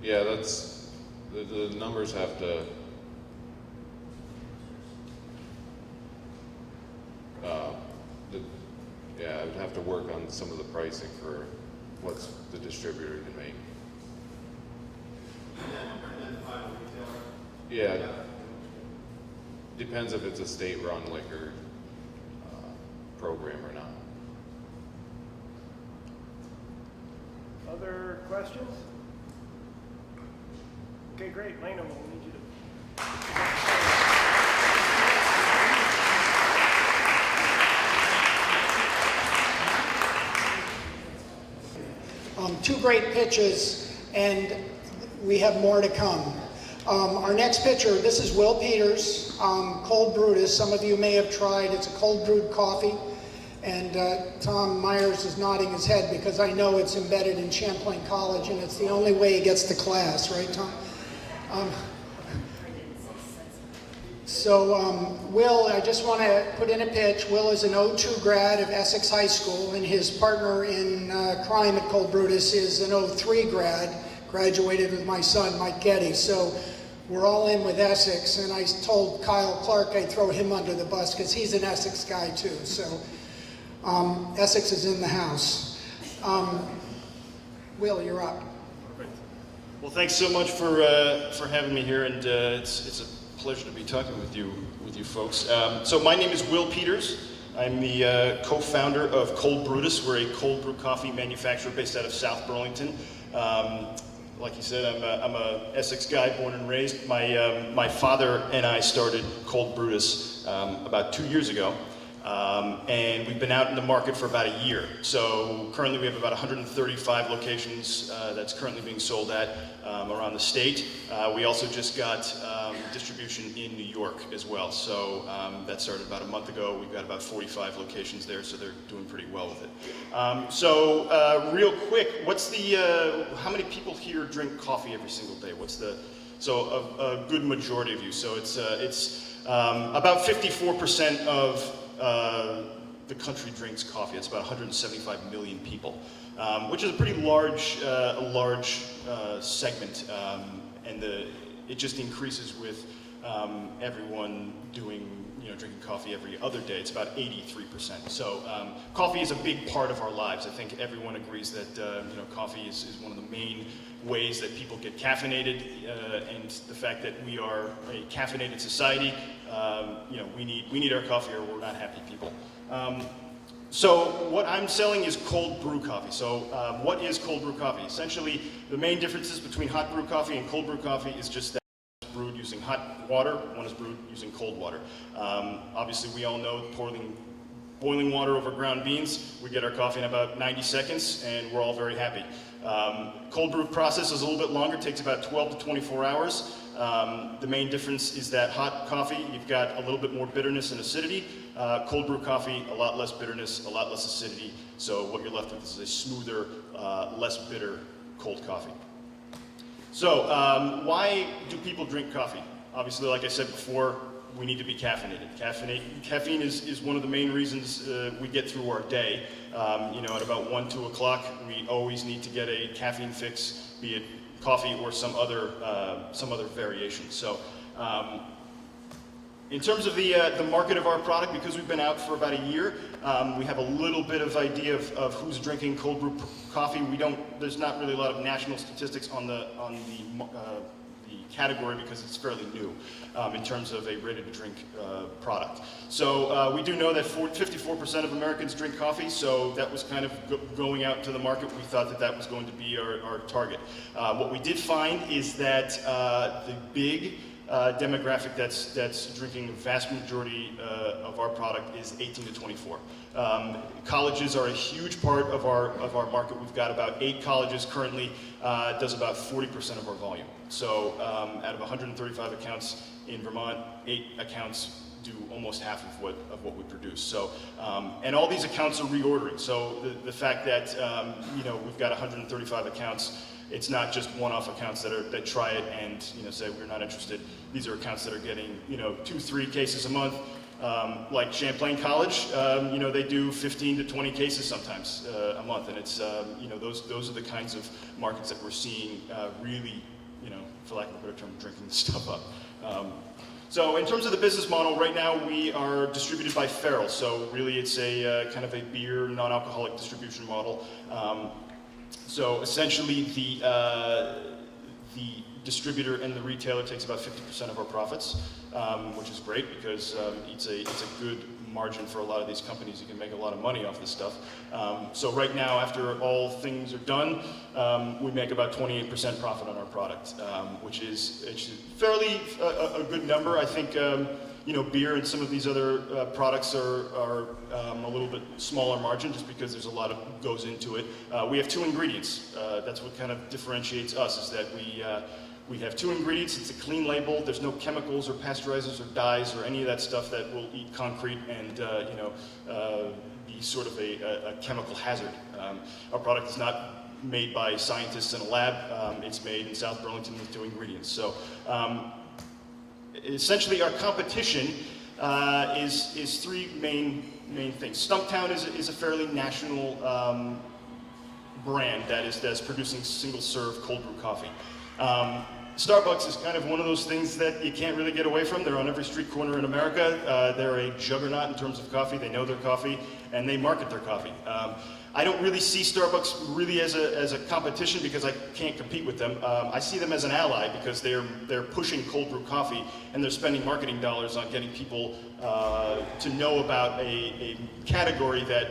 Yeah, that's, the numbers have to, I would have to work on some of the pricing for what the distributor can make. And then the final retailer. Yeah, depends if it's a state-run liquor program or not. Other questions? Okay, great. Lena, we'll need you to. two great pitches, and we have more to come. Our next pitcher, this is Will Peters, Cold Brutus. Some of you may have tried. It's a cold brewed coffee. And Tom Myers is nodding his head because I know it's embedded in Champlain College and it's the only way he gets to class, right, Tom? Will, I just want to put in a pitch. Will is an 02 grad of Essex High School, and his partner in crime at Cold Brutus is an 03 grad, graduated with my son, Mike Getty. So we're all in with Essex, and I told Kyle Clark I'd throw him under the bus because he's an Essex guy too. So Essex is in the house. Will, you're up. Perfect. Well, thanks so much for having me here, and it's a pleasure to be talking with you folks. So my name is Will Peters. I'm the co-founder of Cold Brutus. We're a cold brew coffee manufacturer based out of South Burlington. Like you said, I'm a Essex guy, born and raised. My father and I started Cold Brutus about 2 years ago. And we've been out in the market for about a year. So currently we have about 135 locations that's currently being sold at around the state. We also just got distribution in New York as well. So that started about a month ago. We've got about 45 locations there, so they're doing pretty well with it. Real quick, how many people here drink coffee every single day? So a good majority of you. So it's about 54% of the country drinks coffee. It's about 175 million people, which is a pretty large segment, and it just increases with everyone drinking coffee every other day. It's about 83%. So coffee is a big part of our lives. I think everyone agrees that coffee is one of the main ways that people get caffeinated, and the fact that we are a caffeinated society, we need our coffee or we're not happy people. So what I'm selling is cold brew coffee. So what is cold brew coffee? Essentially, the main differences between hot brew coffee and cold brew coffee is just that one is brewed using hot water, one is brewed using cold water. Obviously, we all know boiling water over ground beans, we get our coffee in about 90 seconds, and we're all very happy. Cold brew process is a little bit longer, takes about 12 to 24 hours. The main difference is that hot coffee, you've got a little bit more bitterness and acidity. Cold brew coffee, a lot less bitterness, a lot less acidity. So what you're left with is a smoother, less bitter cold coffee. So why do people drink coffee? Obviously, like I said before, we need to be caffeinated. Caffeine is one of the main reasons we get through our day. At about 1, 2 o'clock, we always need to get a caffeine fix, be it coffee or some other variation. So, in terms of the market of our product, because we've been out for about a year, we have a little bit of idea of who's drinking cold brew coffee. There's not really a lot of national statistics on the category because it's fairly new in terms of a ready-to-drink product. So we do know that 54% of Americans drink coffee, so that was kind of going out to the market. We thought that was going to be our target. What we did find is that the big demographic that's drinking the vast majority of our product is 18 to 24. Colleges are a huge part of our market. We've got about 8 colleges currently, does about 40% of our volume. So out of 135 accounts in Vermont, 8 accounts do almost half of what we produce. So, and all these accounts are reordering. So the fact that we've got 135 accounts, it's not just one-off accounts that try it and say we're not interested. These are accounts that are getting 2, 3 cases a month. Like Champlain College, they do 15 to 20 cases sometimes a month, and it's those are the kinds of markets that we're seeing really, for lack of a better term, drinking this stuff up. So in terms of the business model, right now we are distributed by Farrell. So really it's a kind of a beer, non-alcoholic distribution model. So essentially the distributor and the retailer takes about 50% of our profits, which is great because it's a good margin for a lot of these companies. You can make a lot of money off this stuff. So right now, after all things are done, we make about 28% profit on our product, which is fairly a good number. I think beer and some of these other products are a little bit smaller margin just because there's a lot of goes into it. We have 2 ingredients. That's what kind of differentiates us, is that we have 2 ingredients. It's a clean label. There's no chemicals or pasteurizers or dyes or any of that stuff that will eat concrete and be sort of a chemical hazard. Our product is not made by scientists in a lab. It's made in South Burlington with 2 ingredients. So essentially our competition is 3 main things. Stumptown is a fairly national brand that's producing single serve cold brew coffee. Starbucks is kind of one of those things that you can't really get away from. They're on every street corner in America. They're a juggernaut in terms of coffee. They know their coffee, and they market their coffee. I don't really see Starbucks really as a competition because I can't compete with them. I see them as an ally because they're pushing cold brew coffee, and they're spending marketing dollars on getting people to know about a category that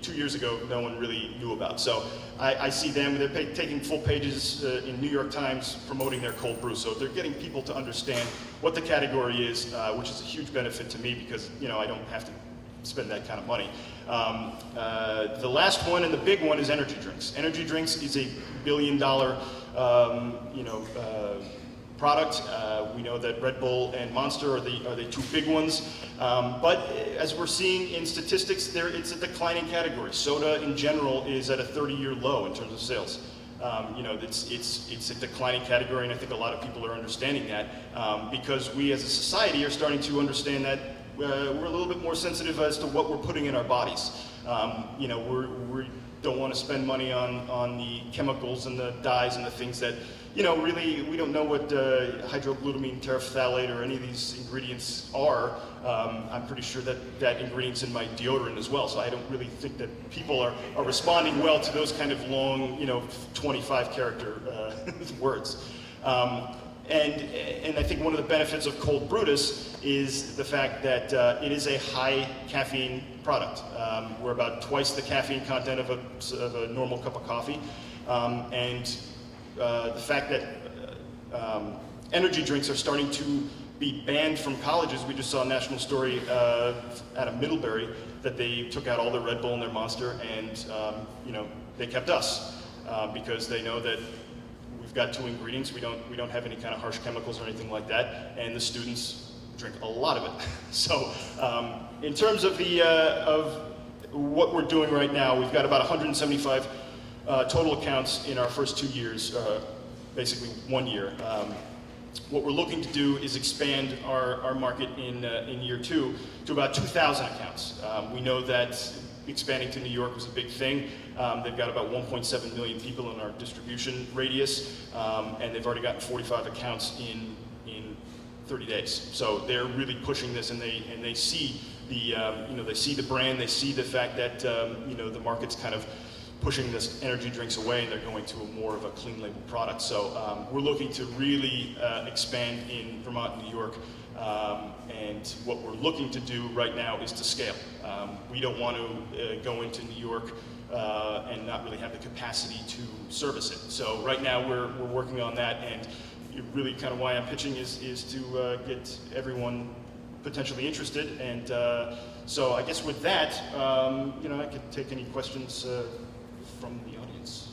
2 years ago no one really knew about. So I see them, they're taking full pages in New York Times promoting their cold brew. So they're getting people to understand what the category is, which is a huge benefit to me because I don't have to spend that kind of money. The last one and the big one is energy drinks. Energy drinks is $1 billion product. We know that Red Bull and Monster are the 2 big ones. But as we're seeing in statistics, it's a declining category. Soda in general is at a 30-year low in terms of sales. It's a declining category, and I think a lot of people are understanding that because we as a society are starting to understand that we're a little bit more sensitive as to what we're putting in our bodies. We don't want to spend money on the chemicals and the dyes and the things that really, we don't know what hydroglutamine terephthalate or any of these ingredients are. I'm pretty sure that ingredient's in my deodorant as well, so I don't really think that people are responding well to those kind of long, 25-character words. And I think one of the benefits of Cold Brutus is the fact that it is a high caffeine product. We're about twice the caffeine content of a normal cup of coffee. The fact that energy drinks are starting to be banned from colleges. We just saw a national story out of Middlebury that they took out all their Red Bull and their Monster, and they kept us because they know that we've got 2 ingredients. We don't have any kind of harsh chemicals or anything like that, and the students drink a lot of it. So in terms of of what we're doing right now, we've got about 175 total accounts in our first 2 years, basically 1 year. What we're looking to do is expand our market in year 2 to about 2,000 accounts. We know that expanding to New York was a big thing. They've got about 1.7 million people in our distribution radius, and they've already gotten 45 accounts in 30 days. So they're really pushing this, and they see they see the brand, they see the fact that the market's kind of pushing this energy drinks away, and they're going to more of a clean label product. So we're looking to really expand in Vermont and New York, and what we're looking to do right now is to scale. We don't want to go into New York and not really have the capacity to service it. So right now we're working on that, and really kind of why I'm pitching is to get everyone potentially interested. And so I guess with that, I could take any questions from the audience.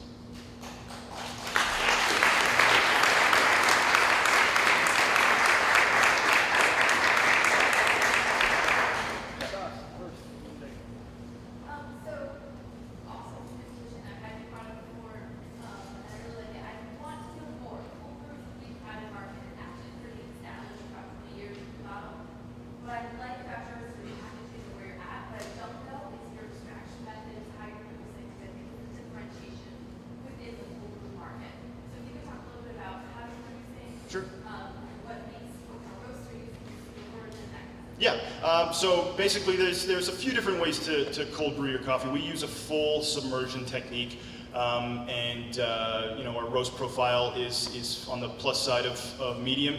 Yeah, so basically there's a few different ways to cold brew your coffee. We use a full submersion technique, and our roast profile is on the plus side of medium.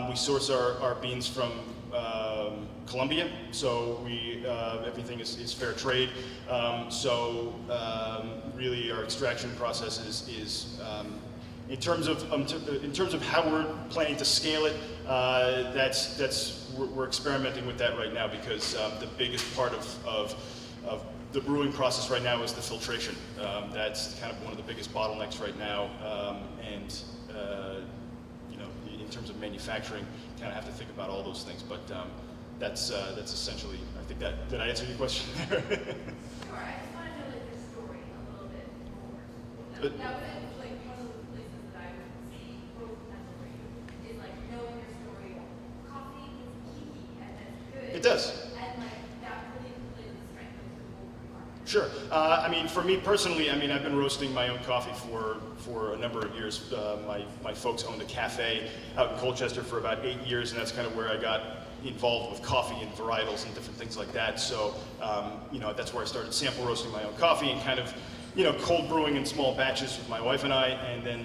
We source our beans from Colombia, so everything is fair trade. Really our extraction process is In terms of how we're planning to scale it, we're experimenting with that right now because the biggest part of the brewing process right now is the filtration. That's kind of one of the biggest bottlenecks right now, and you know, in terms of manufacturing, kind of have to think about all those things. But that's essentially. I think that did I answer your question there? Sure, I just want to know like your story a little bit more. That was like one of the places that I would see growth potential for you is like knowing your story. Coffee is key and it's good. It does. And like that really plays the strength of the whole market. Sure. I mean, for me personally, I mean, I've been roasting my own coffee for a number of years. My folks owned a cafe out in Colchester for about 8 years, and that's kind of where I got involved with coffee and varietals and different things like that. So, you know, that's where I started sample roasting my own coffee and kind of, you know, cold brewing in small batches with my wife and I. And then,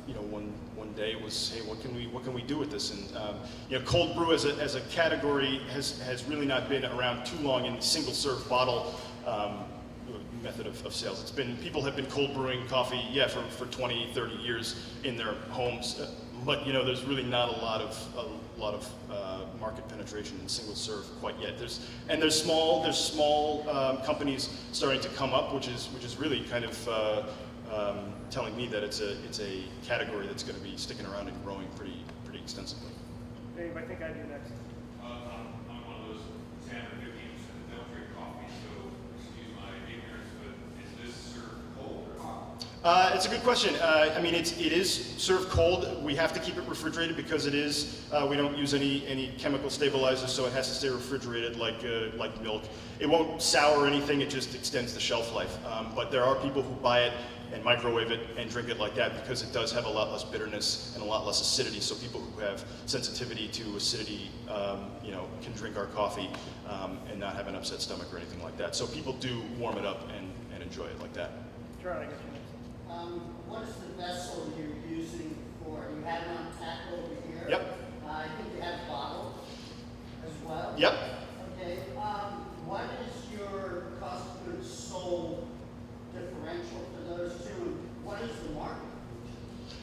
you know, one day it was, hey, what can we do with this? And you know, cold brew as a category has really not been around too long in the single serve bottle method of sales. It's been, people have been cold brewing coffee, yeah, for 20, 30 years in their homes. But you know, there's really not a lot of market penetration in single serve quite yet. There's small companies starting to come up, which is really kind of telling me that it's a category that's going to be sticking around and growing pretty extensively. Dave, I think I do next. I'm one of those 10 or 15% that don't drink coffee, so excuse my ignorance, but is this served cold or hot? It's a good question. I mean, it is served cold. We have to keep it refrigerated because it is. We don't use any chemical stabilizers, so it has to stay refrigerated like milk. It won't sour anything. It just extends the shelf life. But there are people who buy it and microwave it and drink it like that because it does have a lot less bitterness and a lot less acidity. So people who have sensitivity to acidity, you know, can drink our coffee and not have an upset stomach or anything like that. So people do warm it up and enjoy it like that. Charlie, I guess you next. What is the vessel you're using for? You have it on tap over here. Yep. I think you have bottles as well. Yep. Okay. What is your cost of goods sold differential for those two? And what is the market?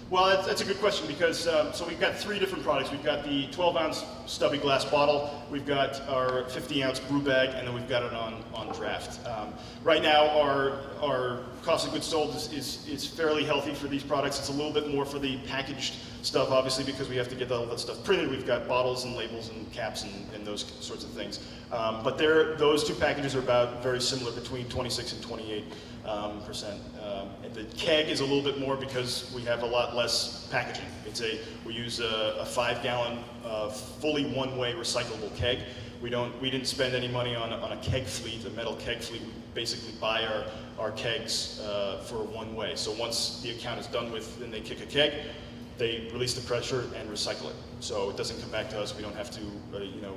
Well, that's a good question because so we've got 3 different products. We've got the 12-ounce stubby glass bottle, we've got our 50-ounce brew bag, and then we've got it on draft. Right now, our cost of goods sold is fairly healthy for these products. It's a little bit more for the packaged stuff, obviously, because we have to get all that stuff printed. We've got bottles and labels and caps and those sorts of things. But those 2 packages are about very similar, between 26 and 28%. And the keg is a little bit more because we have a lot less packaging. We use a 5-gallon fully one-way recyclable keg. We didn't spend any money on a keg fleet, a metal keg fleet. We basically buy our kegs for one way. So once the account is done with and they kick a keg, they release the pressure and recycle it. So it doesn't come back to us. We don't have to you know,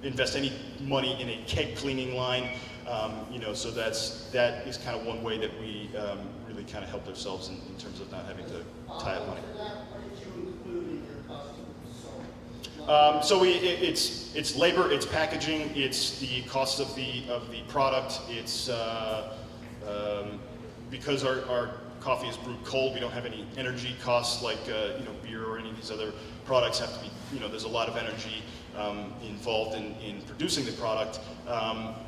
invest any money in a keg cleaning line. You know, so that is kind of one way that we really kind of helped ourselves in terms of not having to tie up money. What did you include in your cost of goods sold? So it's labor, it's packaging, it's the cost of the product. It's because our coffee is brewed cold, we don't have any energy costs like you know, beer or any of these other products have to be. You know, there's a lot of energy involved in producing the product.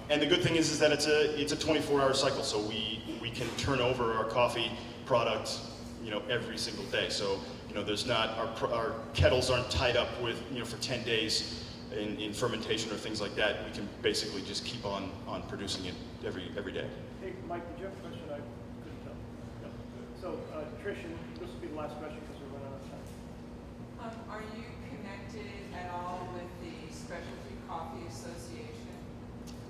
And the good thing is that it's a 24-hour cycle, so we can turn over our coffee product, you know, every single day. So you know, there's not our kettles aren't tied up with, you know, for 10 days in fermentation or things like that. We can basically just keep on producing it every day. Hey, Mike, did you have a question? I couldn't tell. No. So, Trish, and this will be the last question because we're running out of time. Are you connected at all with the Specialty Coffee Association?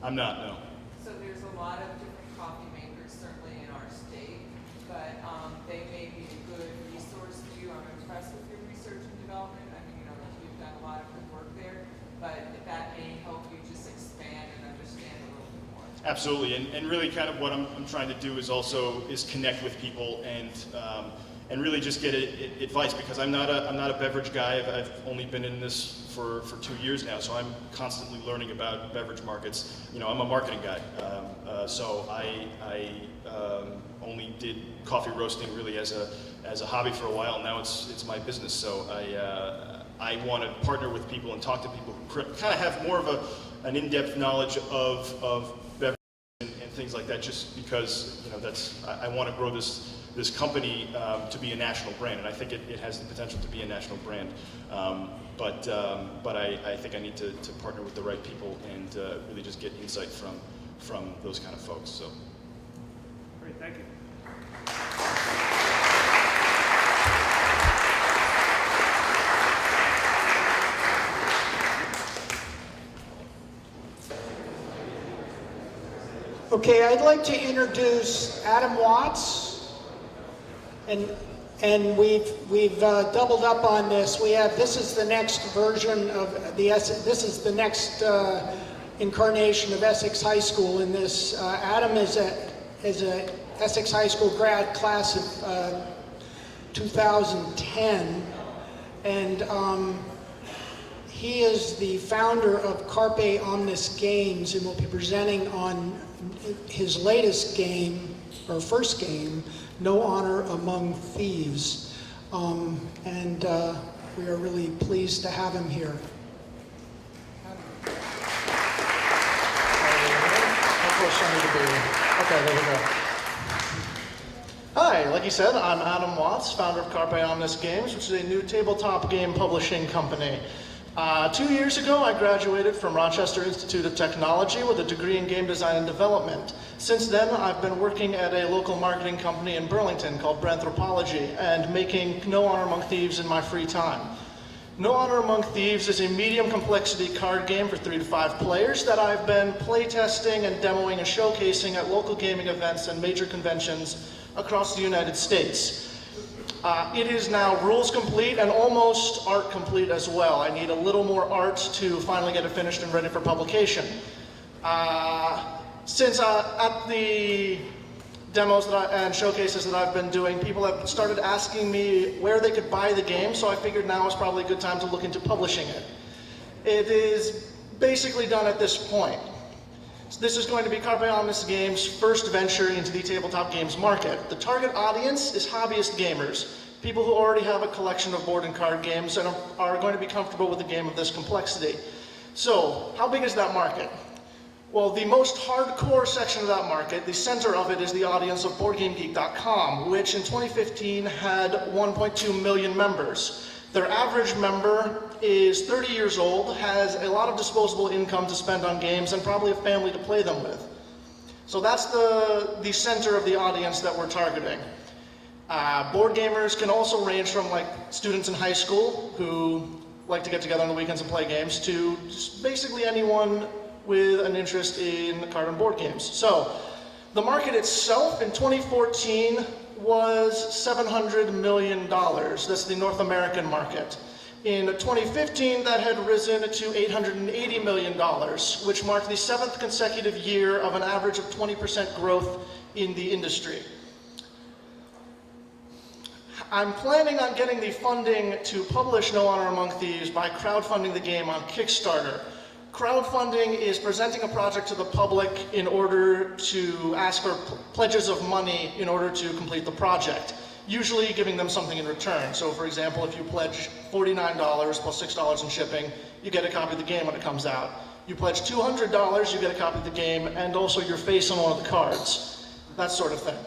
I'm not, no. So there's a lot of different coffee makers, certainly in our state, but they may be a good resource to you. I'm impressed with your research and development. I mean, you know, you've done a lot of good work there, but that may help you just expand and understand a little bit more. Absolutely, and really kind of what I'm trying to do is connect with people and and really just get advice, because I'm not a beverage guy. I've only been in this for 2 years now, so I'm constantly learning about beverage markets. You know, I'm a marketing guy, so I only did coffee roasting really as a hobby for a while, and now it's my business. So I want to partner with people and talk to people who kind of have more of an in-depth knowledge of beverage and things like that, just because, you know, I want to grow this company to be a national brand, and I think it has the potential to be a national brand. But I think I need to partner with the right people and really just get insight from those kind of folks. So. Great, thank you. Okay, I'd like to introduce Adam Watts, and we've doubled up on this. This is the next version of this is the next incarnation of Essex High School. In this, Adam is a Essex High School grad, class of 2010, and he is the founder of Carpe Omnis Games, and will be presenting on his latest game, or first game, No Honor Among Thieves. And we are really pleased to have him here. Okay, there we go. Hi, like you said, I'm Adam Watts, founder of Carpe Omnis Games, which is a new tabletop game publishing company. 2 years ago, I graduated from Rochester Institute of Technology with a degree in game design and development. Since then, I've been working at a local marketing company in Burlington called Branthropology and making No Honor Among Thieves in my free time. No Honor Among Thieves is a medium complexity card game for 3 to 5 players that I've been playtesting and demoing and showcasing at local gaming events and major conventions across the United States. It is now rules complete and almost art complete as well. I need a little more art to finally get it finished and ready for publication. Since at the demos and showcases that I've been doing, people have started asking me where they could buy the game, so I figured now is probably a good time to look into publishing it. It is basically done at this point. So this is going to be Carpe Omnis Games' first venture into the tabletop games market. The target audience is hobbyist gamers, people who already have a collection of board and card games and are going to be comfortable with a game of this complexity. So, how big is that market? Well, the most hardcore section of that market, the center of it, is the audience of BoardGameGeek.com, which in 2015 had 1.2 million members. Their average member is 30 years old, has a lot of disposable income to spend on games, and probably a family to play them with. So that's the center of the audience that we're targeting. Board gamers can also range from like students in high school who like to get together on the weekends and play games to just basically anyone with an interest in card and board games. So the market itself in 2014 was $700 million. That's the North American market. In 2015, that had risen to $880 million, which marked the 7th consecutive year of an average of 20% growth in the industry. I'm planning on getting the funding to publish No Honor Among Thieves by crowdfunding the game on Kickstarter. Crowdfunding is presenting a project to the public in order to ask for pledges of money in order to complete the project, usually giving them something in return. So for example, if you pledge $49 plus $6 in shipping, you get a copy of the game when it comes out. You pledge $200, you get a copy of the game and also your face on one of the cards, that sort of thing.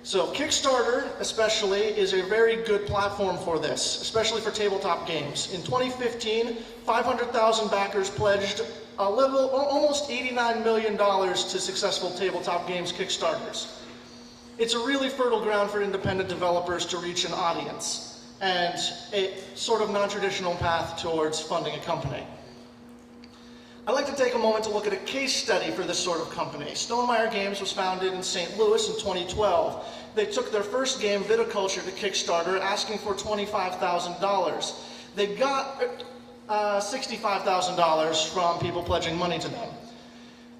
So Kickstarter, especially, is a very good platform for this, especially for tabletop games. In 2015, 500,000 backers pledged almost $89 million to successful tabletop games Kickstarters. It's a really fertile ground for independent developers to reach an audience, and a sort of non-traditional path towards funding a company. I'd like to take a moment to look at a case study for this sort of company. Stonemaier Games was founded in St. Louis in 2012. They took their first game, Viticulture, to Kickstarter, asking for $25,000. They got $65,000 from people pledging money to them.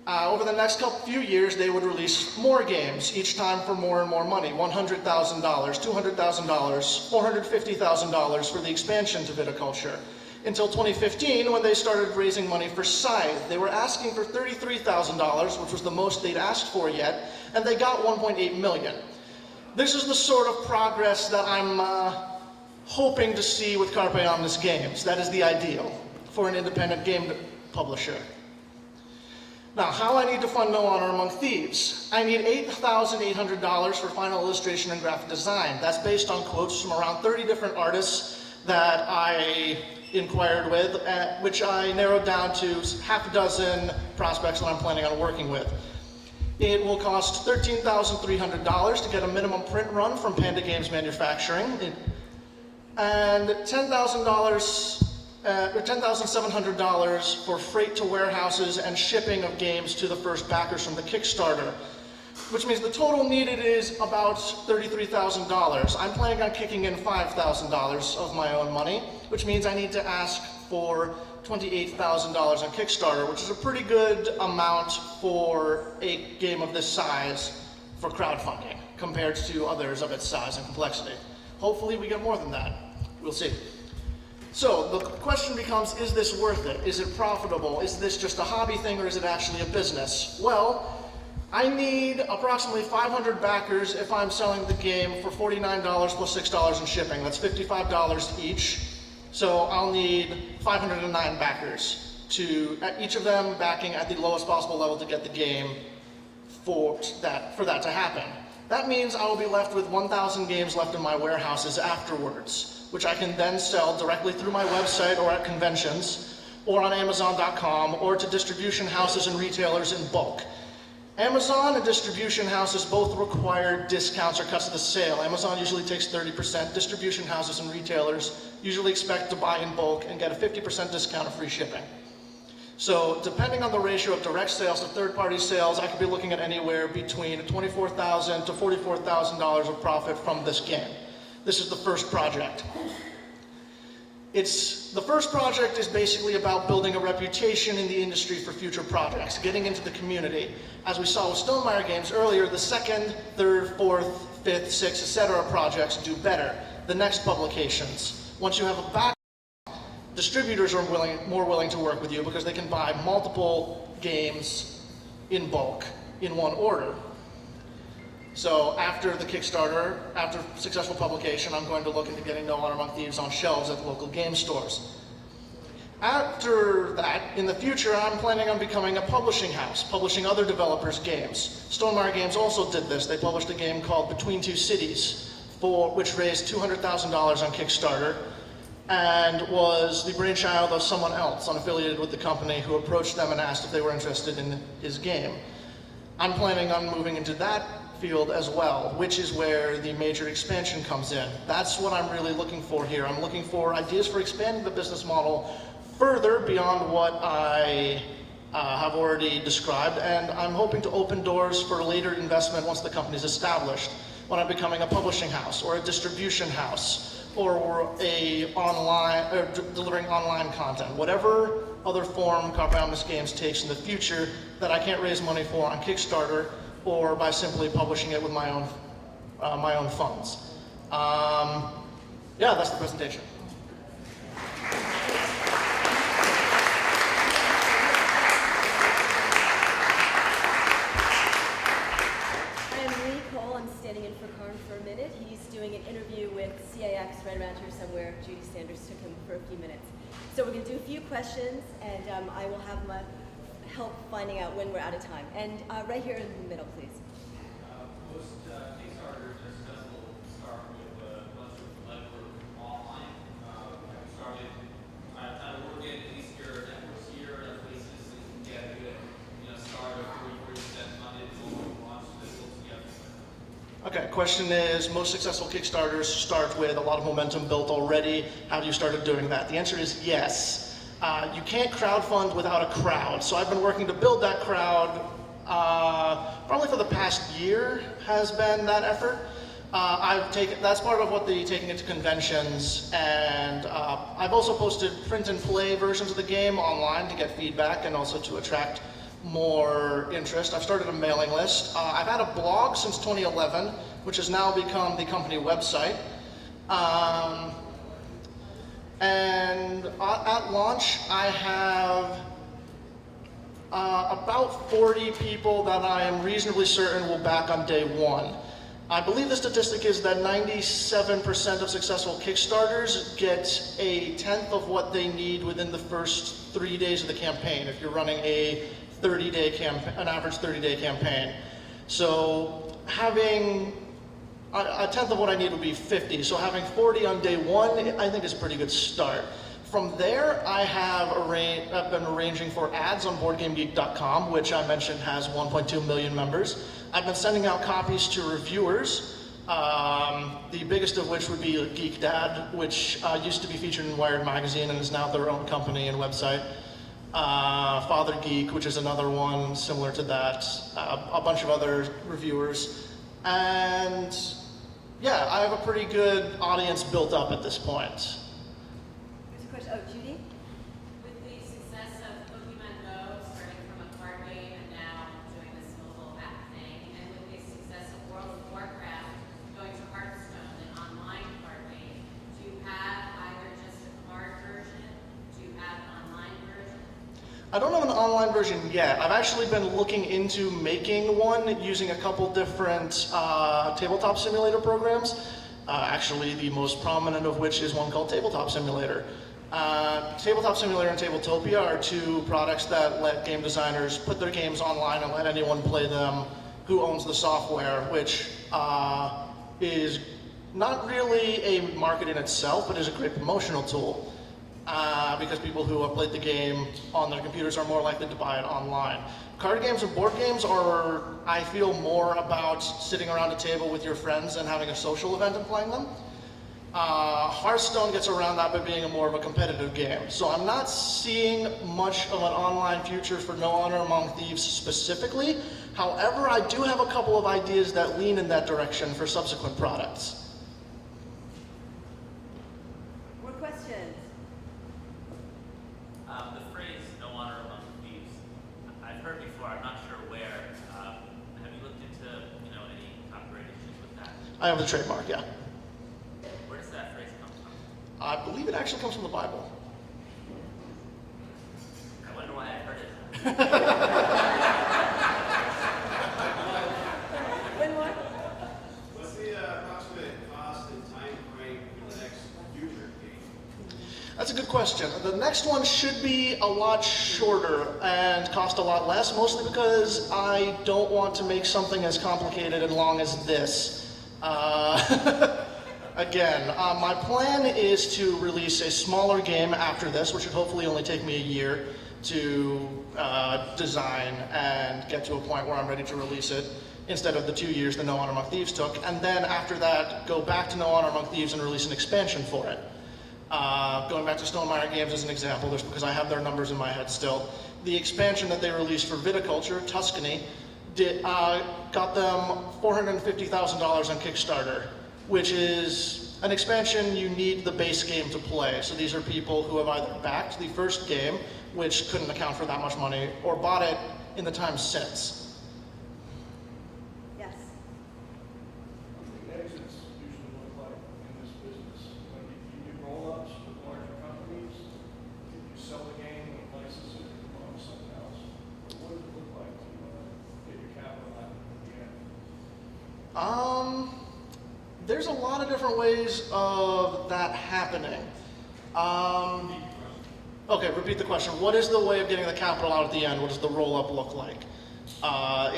Over the next few years, they would release more games, each time for more and more money, $100,000, $200,000, $450,000 for the expansion to viticulture. Until 2015, when they started raising money for Scythe. They were asking for $33,000, which was the most they'd asked for yet, and they got $1.8 million. This is the sort of progress that I'm hoping to see with Carpe Omnis Games. That is the ideal for an independent game publisher. Now, how I need to fund No Honor Among Thieves. I need $8,800 for final illustration and graphic design. That's based on quotes from around 30 different artists that I inquired with, which I narrowed down to half a dozen prospects that I'm planning on working with. It will cost $13,300 to get a minimum print run from Panda Games Manufacturing, and $10,700 for freight to warehouses and shipping of games to the first backers from the Kickstarter, which means the total needed is about $33,000. I'm planning on kicking in $5,000 of my own money, which means I need to ask for $28,000 on Kickstarter, which is a pretty good amount for a game of this size for crowdfunding compared to others of its size and complexity. Hopefully we get more than that. We'll see. So the question becomes, is this worth it? Is it profitable? Is this just a hobby thing, or is it actually a business? Well, I need approximately 500 backers if I'm selling the game for $49 plus $6 in shipping. That's $55 each. So I'll need 509 backers, each of them backing at the lowest possible level to get the game for that to happen. That means I will be left with 1,000 games left in my warehouses afterwards, which I can then sell directly through my website or at conventions, or on Amazon.com, or to distribution houses and retailers in bulk. Amazon and distribution houses both require discounts or cuts of the sale. Amazon usually takes 30%. Distribution houses and retailers usually expect to buy in bulk and get a 50% discount of free shipping. So depending on the ratio of direct sales to third-party sales, I could be looking at anywhere between $24,000 to $44,000 of profit from this game. This is the first project. The first project is basically about building a reputation in the industry for future projects, getting into the community. As we saw with Stonemaier Games earlier, the second, third, fourth, fifth, sixth, etc. projects do better. The next publications. Once you have a back, distributors are more willing to work with you because they can buy multiple games in bulk in one order. So after the Kickstarter, after successful publication, I'm going to look into getting No Honor Among Thieves on shelves at local game stores. After that, in the future, I'm planning on becoming a publishing house, publishing other developers' games. Stonemaier Games also did this. They published a game called Between Two Cities, which raised $200,000 on Kickstarter, and was the brainchild of someone else unaffiliated with the company who approached them and asked if they were interested in his game. I'm planning on moving into that field as well, which is where the major expansion comes in. That's what I'm really looking for here. I'm looking for ideas for expanding the business model further beyond what I have already described, and I'm hoping to open doors for later investment once the company's established, when I'm becoming a publishing house or a distribution house or delivering online content, whatever other form Carpe Omnis Games takes in the future that I can't raise money for on Kickstarter or by simply publishing it with my own funds. Yeah, that's the presentation. I'm standing in for Cairn for a minute. He's doing an interview with CAX right around here somewhere. Judy Sanders took him for a few minutes. So we're going to do a few questions, and I will have my help finding out when we're out of time. And right here in the middle, please. Most Kickstarters are successful start with a bunch of legwork offline. Have you started trying to work in at least your networks here at places that you can get a good start of 40% funded to launch this all together? Okay, question is, most successful Kickstarters start with a lot of momentum built already. How do you start doing that? The answer is yes. You can't crowdfund without a crowd. So I've been working to build that crowd, probably for the past year has been that effort. That's part of what taking it to conventions, and I've also posted print and play versions of the game online to get feedback and also to attract more interest. I've started a mailing list. I've had a blog since 2011, which has now become the company website. And at launch, I have about 40 people that I am reasonably certain will back on day one. I believe the statistic is that 97% of successful Kickstarters get a tenth of what they need within the first 3 days of the campaign, if you're running an average 30-day campaign. So having a tenth of what I need would be 50. So having 40 on day one, I think is a pretty good start. From there, I've been arranging for ads on BoardGameGeek.com, which I mentioned has 1.2 million members. I've been sending out copies to reviewers, the biggest of which would be Geek Dad, which used to be featured in Wired Magazine and is now their own company and website. Father Geek, which is another one similar to that, a bunch of other reviewers. And yeah, I have a pretty good audience built up at this point. There's a question. Oh, Judy? With the success of Pokemon Go, starting from a card game and now doing this mobile app thing, and with the success of World of Warcraft, going to Hearthstone, an online card game, do you have either just a card version? Do you have an online version? I don't have an online version yet. I've actually been looking into making one using a couple different tabletop simulator programs. Actually, the most prominent of which is one called Tabletop Simulator. Tabletop Simulator and Tabletopia are two products that let game designers put their games online and let anyone play them who owns the software, which is not really a market in itself, but is a great promotional tool. Because people who have played the game on their computers are more likely to buy it online. Card games and board games are, I feel, more about sitting around a table with your friends and having a social event and playing them. Hearthstone gets around that by being more of a competitive game. So I'm not seeing much of an online future for No Honor Among Thieves specifically. However, I do have a couple of ideas that lean in that direction for subsequent products. More questions? The phrase "no honor among thieves," I've heard before. I'm not sure where. Have you looked into, any copyright issues with that? I have the trademark, yeah. Where does that phrase come from? I believe it actually comes from the Bible. I wonder why I heard it. One more? What's the approximate cost and time frame for the next future game? That's a good question. The next one should be a lot shorter and cost a lot less, mostly because I don't want to make something as complicated and long as this. Again, my plan is to release a smaller game after this, which should hopefully only take me a year to design and get to a point where I'm ready to release it, instead of the 2 years that No Honor Among Thieves took. And then after that, go back to No Honor Among Thieves and release an expansion for it. Going back to Stonemaier Games as an example, just because I have their numbers in my head still. The expansion that they released for Viticulture, Tuscany, got them $450,000 on Kickstarter, which is an expansion you need the base game to play. So these are people who have either backed the first game, which couldn't account for that much money, or bought it in the time since. Yes. What do the exits usually look like in this business? When you do roll-ups with larger companies, you sell the game and license it and go on to something else. What does it look like to get your capital out at the end? There's a lot of different ways of that happening. Okay, repeat the question. What is the way of getting the capital out at the end? What does the roll-up look like?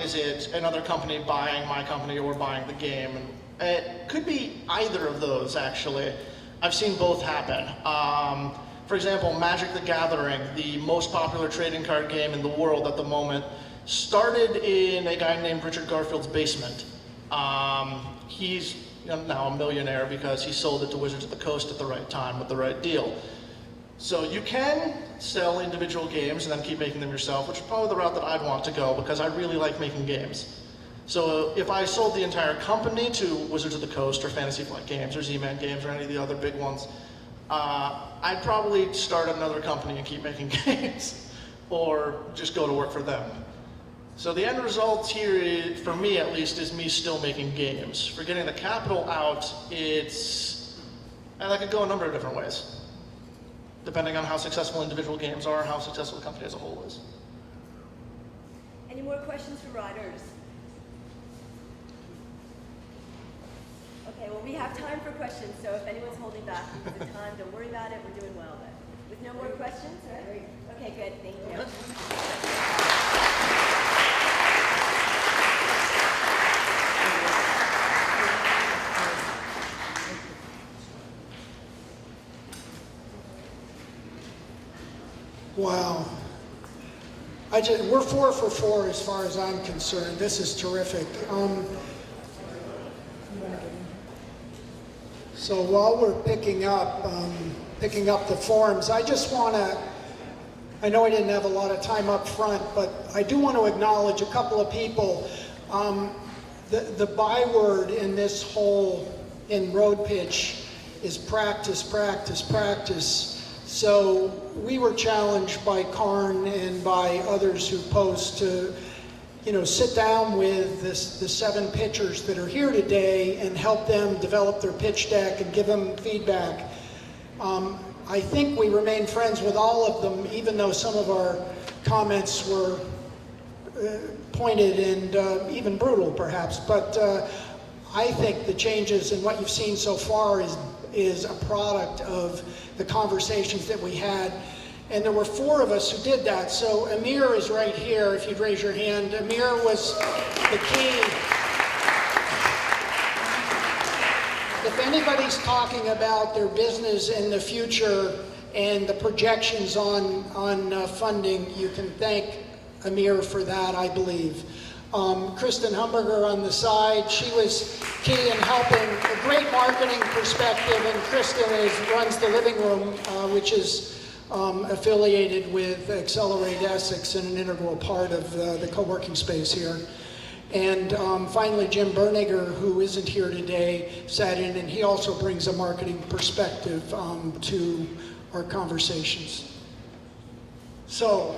Is it another company buying my company or buying the game? And it could be either of those, actually. I've seen both happen. For example, Magic the Gathering, the most popular trading card game in the world at the moment, started in a guy named Richard Garfield's basement. He's now a millionaire because he sold it to Wizards of the Coast at the right time with the right deal. So you can sell individual games and then keep making them yourself, which is probably the route that I'd want to go because I really like making games. So if I sold the entire company to Wizards of the Coast or Fantasy Flight Games or Z-Man Games or any of the other big ones, I'd probably start another company and keep making games or just go to work for them. So the end result here, for me at least, is me still making games. For getting the capital out, and that could go a number of different ways, depending on how successful individual games are, how successful the company as a whole is. Any more questions for riders? Okay, well, we have time for questions, so if anyone's holding back because of time, don't worry about it. We're doing well. But with no more questions, right? Okay, good. Thank you. Wow. We're 4 for 4 as far as I'm concerned. This is terrific. So while we're picking up the forms, I just want to, I know I didn't have a lot of time up front, but I do want to acknowledge a couple of people. The byword in this whole, in road pitch, is practice, practice, practice. So we were challenged by Cairn and by others who post to, sit down with the 7 pitchers that are here today and help them develop their pitch deck and give them feedback. I think we remain friends with all of them, even though some of our comments were pointed and even brutal, perhaps. But I think the changes in what you've seen so far is a product of the conversations that we had. And there were 4 of us who did that. So Amir is right here, if you'd raise your hand. Amir was the key. If anybody's talking about their business in the future and the projections on funding, you can thank Amir for that, I believe. Kristen Humberger on the side, she was key in helping a great marketing perspective, and Kristen runs the living room, which is affiliated with Accelerate Essex and an integral part of the co-working space here. And finally, Jim Berniger, who isn't here today, sat in, and he also brings a marketing perspective to our conversations. So,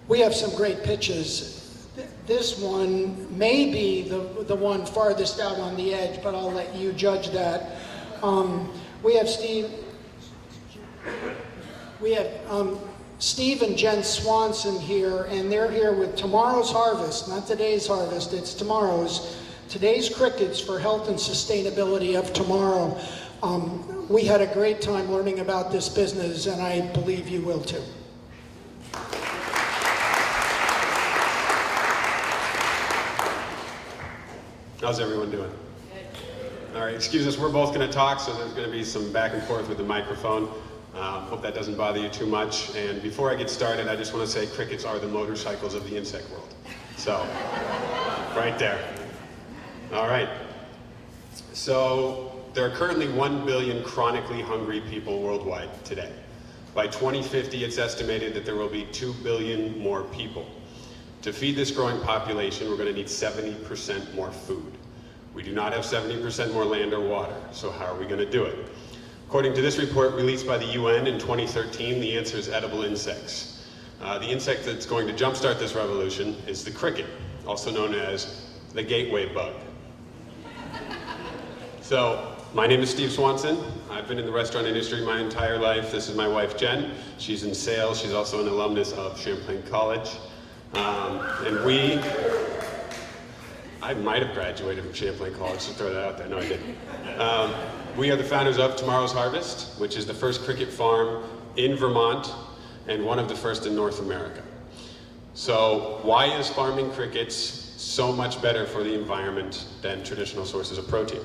we have some great pitches. This one may be the one farthest out on the edge, but I'll let you judge that. We have Steve and Jen Swanson here, and they're here with Tomorrow's Harvest, not today's harvest, it's tomorrow's. Today's Crickets for Health and Sustainability of Tomorrow. We had a great time learning about this business, and I believe you will too. How's everyone doing? All right, excuse us, we're both going to talk, so there's going to be some back and forth with the microphone. Hope that doesn't bother you too much. And before I get started, I just want to say crickets are the motorcycles of the insect world. So, right there. All right. So, there are currently 1 billion chronically hungry people worldwide today. By 2050, it's estimated that there will be 2 billion more people. To feed this growing population, we're going to need 70% more food. We do not have 70% more land or water, so how are we going to do it? According to this report released by the UN in 2013, the answer is edible insects. The insect that's going to jumpstart this revolution is the cricket, also known as the gateway bug. So, my name is Steve Swanson. I've been in the restaurant industry my entire life. This is my wife, Jen. She's in sales. She's also an alumnus of Champlain College. And I might have graduated from Champlain College, so throw that out there. No, I didn't. We are the founders of Tomorrow's Harvest, which is the first cricket farm in Vermont and one of the first in North America. So why is farming crickets so much better for the environment than traditional sources of protein?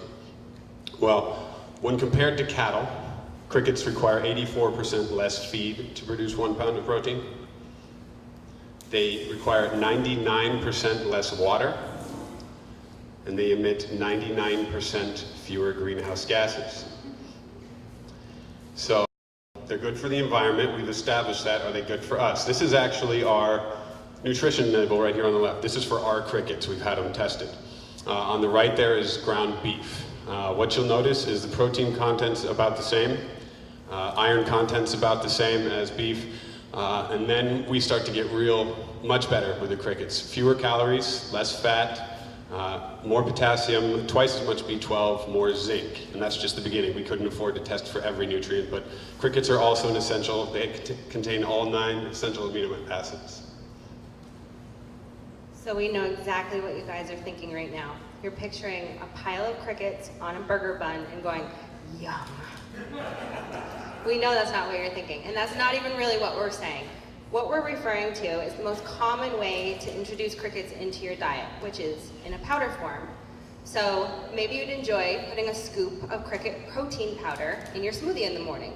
Well, when compared to cattle, crickets require 84% less feed to produce 1 pound of protein. They require 99% less water, and they emit 99% fewer greenhouse gases. So they're good for the environment, we've established that. Are they good for us? This is actually our nutrition label right here on the left. This is for our crickets, we've had them tested. On the right there is ground beef. What you'll notice is the protein content's about the same, iron content's about the same as beef, and then we start to get real much better with the crickets. Fewer calories, less fat, more potassium, twice as much B12, more zinc. And that's just the beginning. We couldn't afford to test for every nutrient, but crickets are also an essential. They contain all 9 essential amino acids. So we know exactly what you guys are thinking right now. You're picturing a pile of crickets on a burger bun and going, yum. We know that's not what you're thinking, and that's not even really what we're saying. What we're referring to is the most common way to introduce crickets into your diet, which is in a powder form. So maybe you'd enjoy putting a scoop of cricket protein powder in your smoothie in the morning.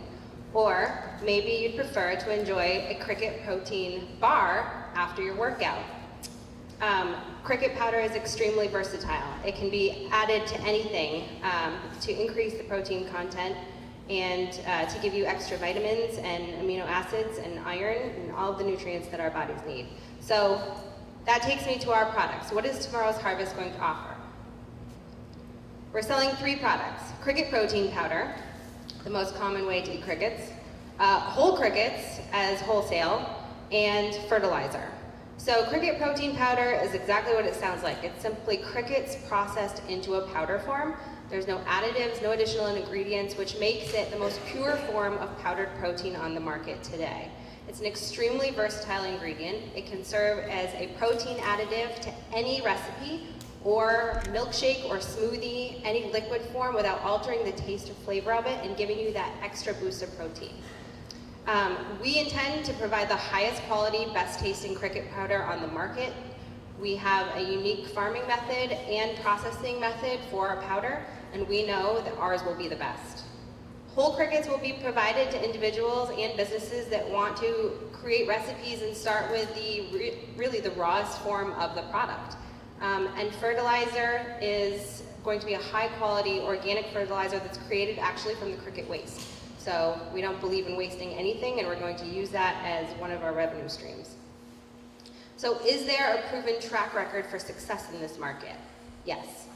Or maybe you'd prefer to enjoy a cricket protein bar after your workout. Cricket powder is extremely versatile. It can be added to anything to increase the protein content and to give you extra vitamins and amino acids and iron and all of the nutrients that our bodies need. So that takes me to our products. What is Tomorrow's Harvest going to offer? We're selling 3 products. Cricket protein powder, the most common way to eat crickets, whole crickets as wholesale, and fertilizer. So cricket protein powder is exactly what it sounds like. It's simply crickets processed into a powder form. There's no additives, no additional ingredients, which makes it the most pure form of powdered protein on the market today. It's an extremely versatile ingredient. It can serve as a protein additive to any recipe or milkshake or smoothie, any liquid form, without altering the taste or flavor of it and giving you that extra boost of protein. We intend to provide the highest quality, best tasting cricket powder on the market. We have a unique farming method and processing method for our powder, and we know that ours will be the best. Whole crickets will be provided to individuals and businesses that want to create recipes and start with really the rawest form of the product. And fertilizer is going to be a high quality organic fertilizer that's created actually from the cricket waste. So we don't believe in wasting anything, and we're going to use that as one of our revenue streams. So is there a proven track record for success in this market? Yes.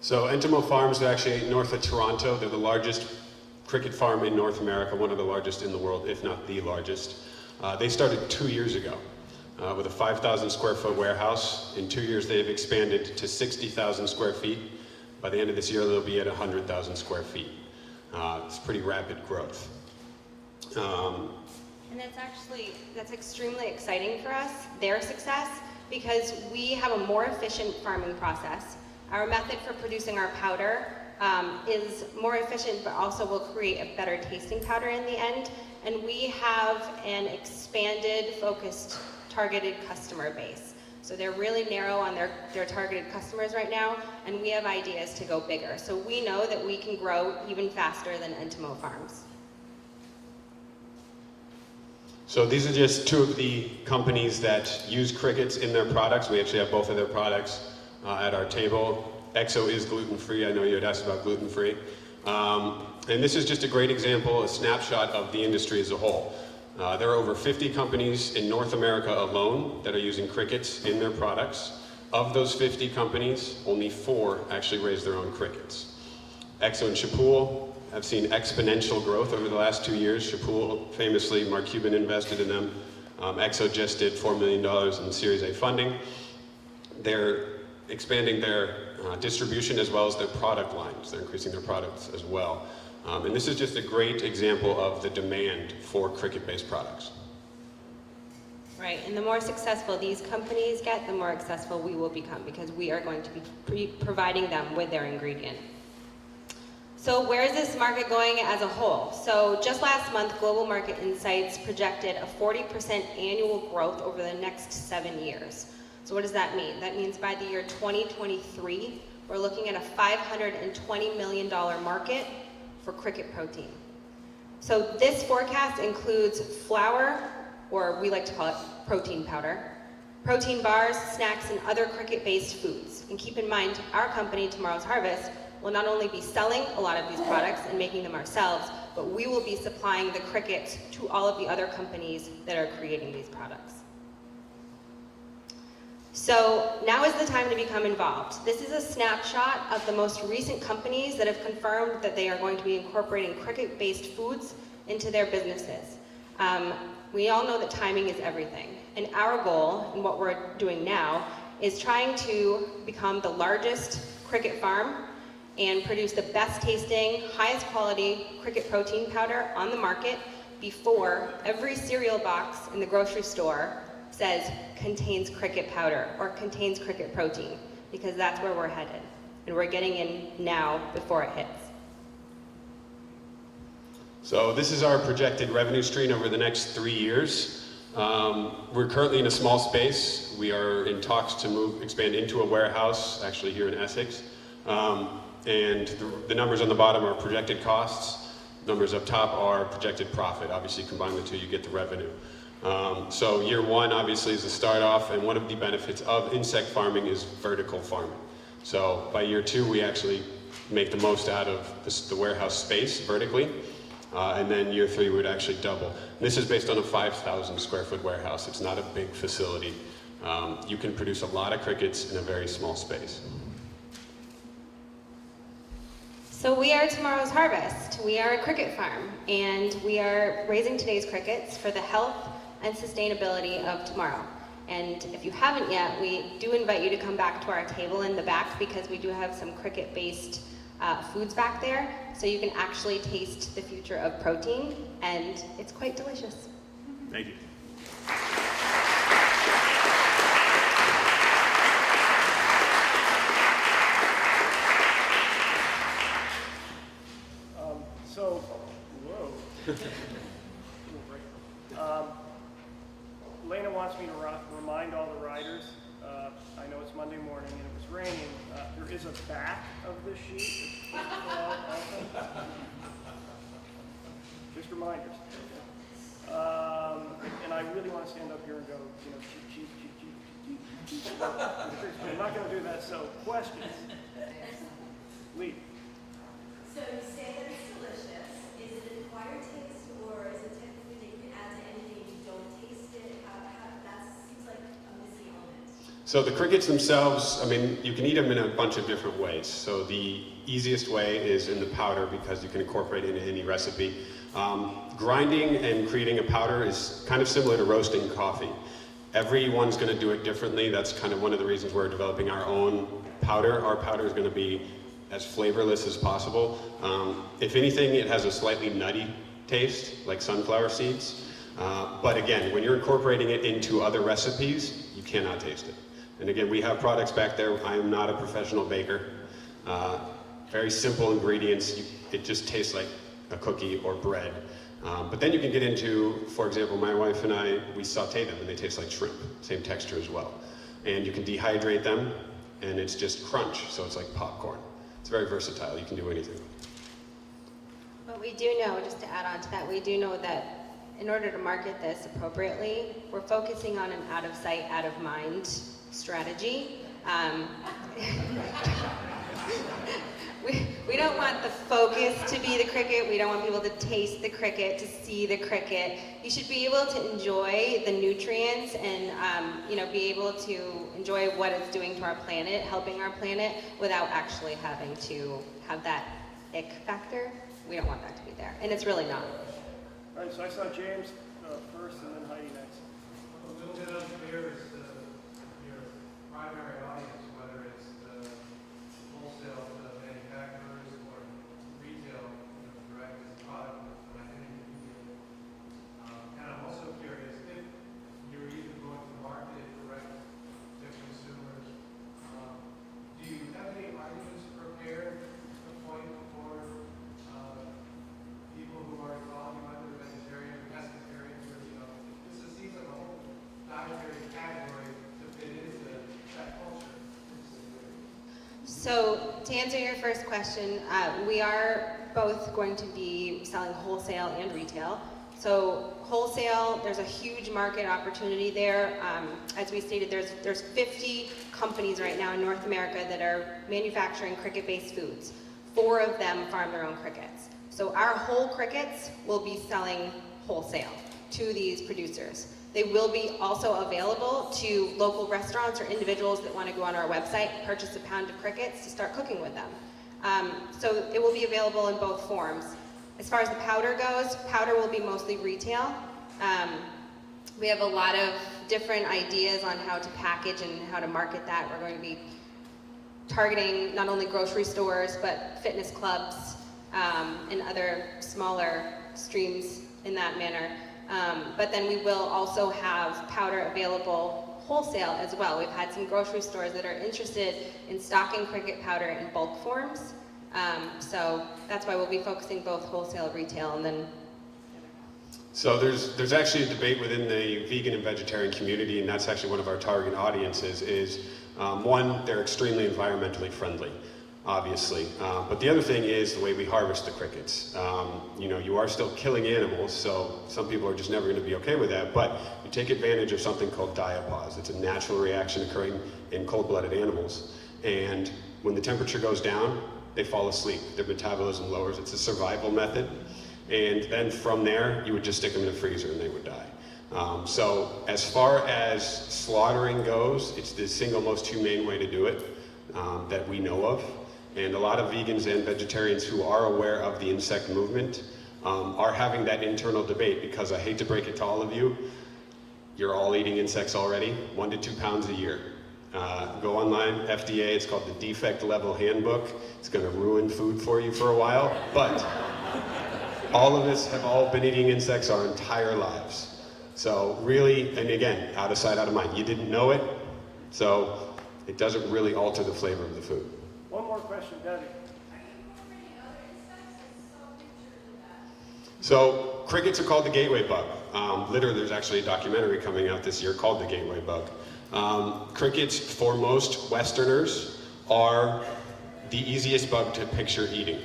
So Entamo Farms are actually north of Toronto. They're the largest cricket farm in North America, one of the largest in the world, if not the largest. They started 2 years ago with a 5,000 square foot warehouse. In 2 years, they've expanded to 60,000 square feet. By the end of this year, they'll be at 100,000 square feet. It's pretty rapid growth. And that's extremely exciting for us, their success, because we have a more efficient farming process. Our method for producing our powder is more efficient, but also will create a better tasting powder in the end. And we have an expanded, focused, targeted customer base. So they're really narrow on their targeted customers right now, and we have ideas to go bigger. So we know that we can grow even faster than Entamo Farms. So these are just 2 of the companies that use crickets in their products. We actually have both of their products at our table. Exo is gluten-free. I know you had asked about gluten-free. And this is just a great example, a snapshot of the industry as a whole. There are over 50 companies in North America alone that are using crickets in their products. Of those 50 companies, only 4 actually raise their own crickets. Exo and Chapul have seen exponential growth over the last 2 years. Chapul, famously, Mark Cuban invested in them. Exo just did $4 million in Series A funding. They're expanding their distribution as well as their product lines. They're increasing their products as well. And this is just a great example of the demand for cricket-based products. Right, and the more successful these companies get, the more successful we will become, because we are going to be providing them with their ingredient. So where is this market going as a whole? So just last month, Global Market Insights projected a 40% annual growth over the next 7 years. So what does that mean? That means by the year 2023, we're looking at a $520 million market for cricket protein. So this forecast includes flour, or we like to call it protein powder, protein bars, snacks, and other cricket-based foods. And keep in mind, our company, Tomorrow's Harvest, will not only be selling a lot of these products and making them ourselves, but we will be supplying the cricket to all of the other companies that are creating these products. So now is the time to become involved. This is a snapshot of the most recent companies that have confirmed that they are going to be incorporating cricket-based foods into their businesses. we all know that timing is everything. And our goal, and what we're doing now, is trying to become the largest cricket farm and produce the best tasting, highest quality cricket protein powder on the market before every cereal box in the grocery store says contains cricket powder or contains cricket protein, because that's where we're headed. And we're getting in now before it hits. So this is our projected revenue stream over the next 3 years. We're currently in a small space. We are in talks to expand into a warehouse, actually here in Essex. And the numbers on the bottom are projected costs. Numbers up top are projected profit. Obviously, combine the two, you get the revenue. So year one, obviously, is the start off, and one of the benefits of insect farming is vertical farming. So by year two, we actually make the most out of the warehouse space vertically. And then year three would actually double. And this is based on a 5,000 square foot warehouse. It's not a big facility. You can produce a lot of crickets in a very small space. So we are tomorrow's harvest. We are a cricket farm, and we are raising today's crickets for the health and sustainability of tomorrow. And if you haven't yet, we do invite you to come back to our table in the back, because we do have some cricket-based foods back there, so you can actually taste the future of protein, and it's quite delicious. Thank you. Lena wants me to remind all the riders, I know it's Monday morning and it was raining, there is a back of the sheet that you can fill out also. Just reminders. And I really want to stand up here and go, you know, cheat. I'm not going to do that, so questions? Lee. So you say that it's delicious. Is it an acquired taste, or is it typically that you can add to anything if you don't taste it? That seems like a missing element. So the crickets themselves, I mean, you can eat them in a bunch of different ways. So the easiest way is in the powder, because you can incorporate it into any recipe. Grinding and creating a powder is kind of similar to roasting coffee. Everyone's going to do it differently. That's kind of one of the reasons we're developing our own powder. Our powder is going to be as flavorless as possible. If anything, it has a slightly nutty taste, like sunflower seeds. But again, when you're incorporating it into other recipes, you cannot taste it. And again, we have products back there. I am not a professional baker. Very simple ingredients. It just tastes like a cookie or bread. But then you can get into, for example, my wife and I, we saute them and they taste like shrimp, same texture as well. And you can dehydrate them and it's just crunch, so it's like popcorn. It's very versatile, you can do anything. But we do know, just to add on to that, we do know that in order to market this appropriately, we're focusing on an out of sight, out of mind strategy. We don't want the focus to be the cricket. We don't want people to taste the cricket, to see the cricket. You should be able to enjoy the nutrients and be able to enjoy what it's doing to our planet, helping our planet, without actually having to have that ick factor. We don't want that to be there, and it's really not. All right, so I saw James first and then Heidi next. A little bit unclear as to your primary audience, whether it's the wholesale manufacturers or retail, direct as a product that I think you do. And I'm also curious if you're even going to market it direct to consumers. Do you have any arguments prepared to point for people who are calling either vegetarian or pescatarian, or this seems like a whole dietary category to fit into that culture? So to answer your first question, we are both going to be selling wholesale and retail. So wholesale, there's a huge market opportunity there. As we stated, there's 50 companies right now in North America that are manufacturing cricket-based foods. 4 of them farm their own crickets. So our whole crickets will be selling wholesale to these producers. They will be also available to local restaurants or individuals that want to go on our website, purchase a pound of crickets to start cooking with them. So it will be available in both forms. As far as the powder goes, powder will be mostly retail. We have a lot of different ideas on how to package and how to market that. We're going to be targeting not only grocery stores, but fitness clubs and other smaller streams in that manner. But then we will also have powder available wholesale as well. We've had some grocery stores that are interested in stocking cricket powder in bulk forms. So that's why we'll be focusing both wholesale, retail, and then. So there's actually a debate within the vegan and vegetarian community, and that's actually one of our target audiences, is one, they're extremely environmentally friendly, obviously. But the other thing is the way we harvest the crickets. You are still killing animals, so some people are just never going to be okay with that, but you take advantage of something called diapause. It's a natural reaction occurring in cold-blooded animals. And when the temperature goes down, they fall asleep. Their metabolism lowers. It's a survival method. And then from there, you would just stick them in a freezer and they would die. So as far as slaughtering goes, it's the single most humane way to do it that we know of. And a lot of vegans and vegetarians who are aware of the insect movement are having that internal debate, because I hate to break it to all of you, you're all eating insects already, 1 to 2 pounds a year. Go online, FDA, it's called the Defect Level Handbook. It's going to ruin food for you for a while, but all of us have all been eating insects our entire lives. So really, and again, out of sight, out of mind. You didn't know it, so it doesn't really alter the flavor of the food. One more question, Debbie. So crickets are called the gateway bug. Literally, there's actually a documentary coming out this year called The Gateway Bug. Crickets, for most Westerners, are the easiest bug to picture eating.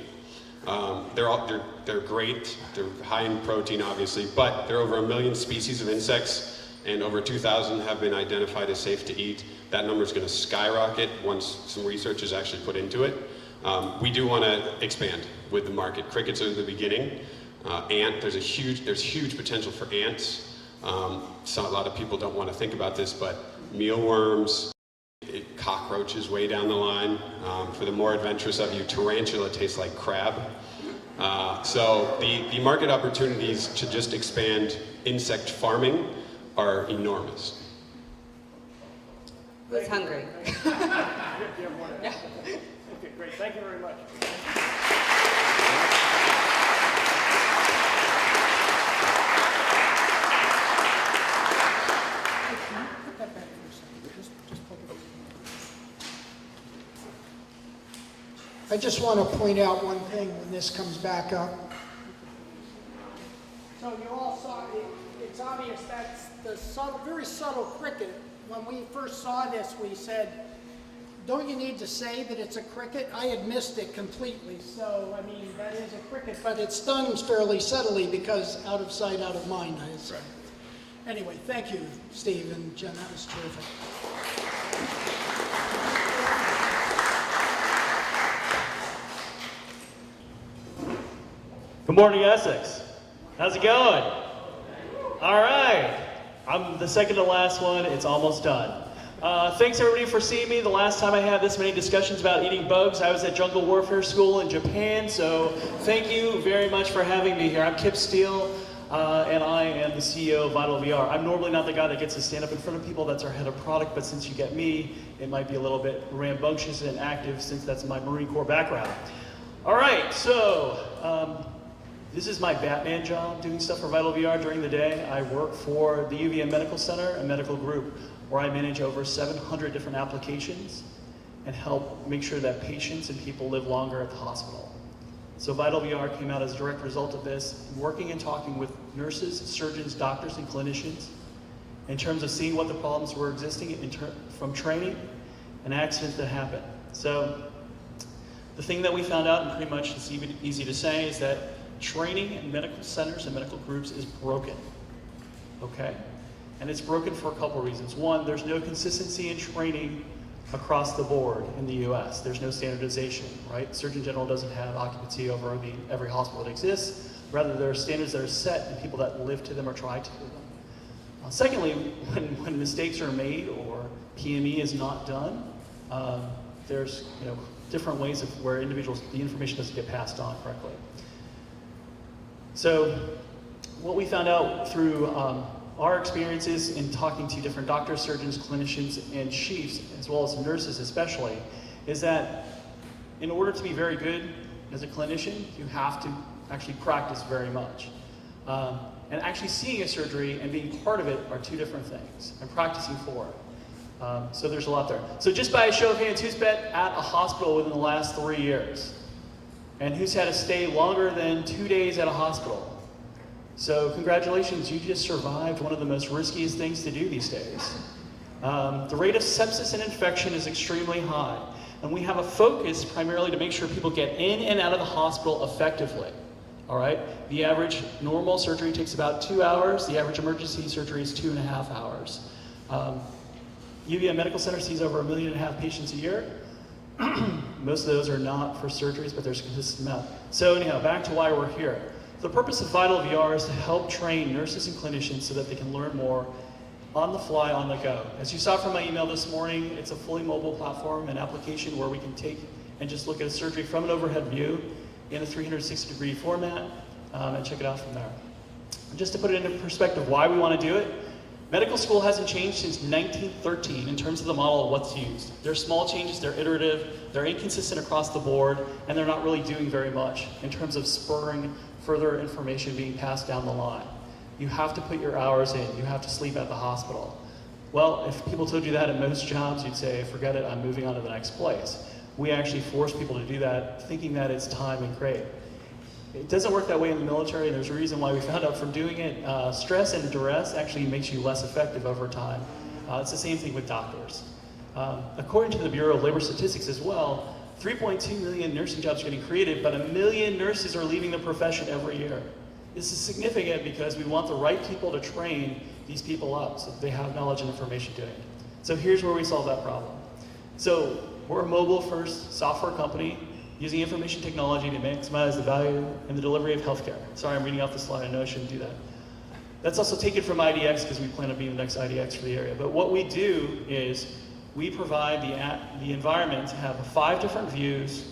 They're great, they're high in protein obviously, but there are over 1 million species of insects and over 2,000 have been identified as safe to eat. That number is going to skyrocket once some research is actually put into it. We do want to expand with the market. Crickets are the beginning. There's huge potential for ants. So a lot of people don't want to think about this, but mealworms, cockroaches way down the line. For the more adventurous of you, tarantula tastes like crab. So the market opportunities to just expand insect farming are enormous. Who's hungry? Okay, great. Thank you very much. I just want to point out one thing when this comes back up. So you all saw, it's obvious that's the subtle, very subtle cricket. When we first saw this, we said, don't you need to say that it's a cricket? I had missed it completely. So, I mean, that is a cricket, but it's done fairly subtly because out of sight, out of mind, I say. Anyway, thank you, Steve and Jen. That was terrific. Good morning, Essex. How's it going? All right. I'm the second to last one. It's almost done. Thanks everybody for seeing me. The last time I had this many discussions about eating bugs, I was at Jungle Warfare School in Japan. So thank you very much for having me here. I'm Kip Steele, and I am the CEO of Vital VR. I'm normally not the guy that gets to stand up in front of people. That's our head of product. But since you get me, it might be a little bit rambunctious and active since that's my Marine Corps background. All right. So. This is my Batman job, doing stuff for Vital VR during the day. I work for the UVM Medical Center, a medical group, where I manage over 700 different applications and help make sure that patients and people live longer at the hospital. So Vital VR came out as a direct result of this, working and talking with nurses, surgeons, doctors, and clinicians in terms of seeing what the problems were existing from training and accidents that happen. So the thing that we found out, and pretty much it's easy to say, is that training in medical centers and medical groups is broken, okay? And it's broken for a couple of reasons. One, there's no consistency in training across the board in the US. There's no standardization, right? Surgeon General doesn't have occupancy over every hospital that exists. Rather, there are standards that are set and people that live to them or try to do them. Secondly, when mistakes are made or PME is not done, there's different ways of where the information doesn't get passed on correctly. So what we found out through our experiences in talking to different doctors, surgeons, clinicians, and chiefs, as well as nurses especially, is that in order to be very good as a clinician, you have to actually practice very much. And actually seeing a surgery and being part of it are two different things, and practicing for it. So there's a lot there. So just by a show of hands, who's been at a hospital within the last 3 years? And who's had to stay longer than 2 days at a hospital? So congratulations, you just survived one of the most riskiest things to do these days. The rate of sepsis and infection is extremely high, and we have a focus primarily to make sure people get in and out of the hospital effectively. All right? The average normal surgery takes about 2 hours. The average emergency surgery is 2.5 hours. UVM Medical Center sees over 1.5 million patients a year. Most of those are not for surgeries, but there's a consistent amount. So anyhow, back to why we're here. The purpose of Vital VR is to help train nurses and clinicians so that they can learn more on the fly, on the go. As you saw from my email this morning, it's a fully mobile platform and application where we can take and just look at a surgery from an overhead view in a 360-degree format and check it out from there. Just to put it into perspective why we want to do it, medical school hasn't changed since 1913 in terms of the model of what's used. They're small changes, they're iterative, they're inconsistent across the board, and they're not really doing very much in terms of spurring further information being passed down the line. You have to put your hours in, you have to sleep at the hospital. Well, if people told you that at most jobs, you'd say, forget it, I'm moving on to the next place. We actually force people to do that, thinking that it's time and great. It doesn't work that way in the military, and there's a reason why we found out from doing it. Stress and duress actually makes you less effective over time. It's the same thing with doctors. According to the Bureau of Labor Statistics as well, 3.2 million nursing jobs are getting created, but 1 million nurses are leaving the profession every year. This is significant because we want the right people to train these people up so that they have knowledge and information doing it. So here's where we solve that problem. So we're a mobile-first software company using information technology to maximize the value and the delivery of healthcare. Sorry, I'm reading off the slide. I know I shouldn't do that. That's also taken from IDX because we plan on being the next IDX for the area. But what we do is we provide the environment to have 5 different views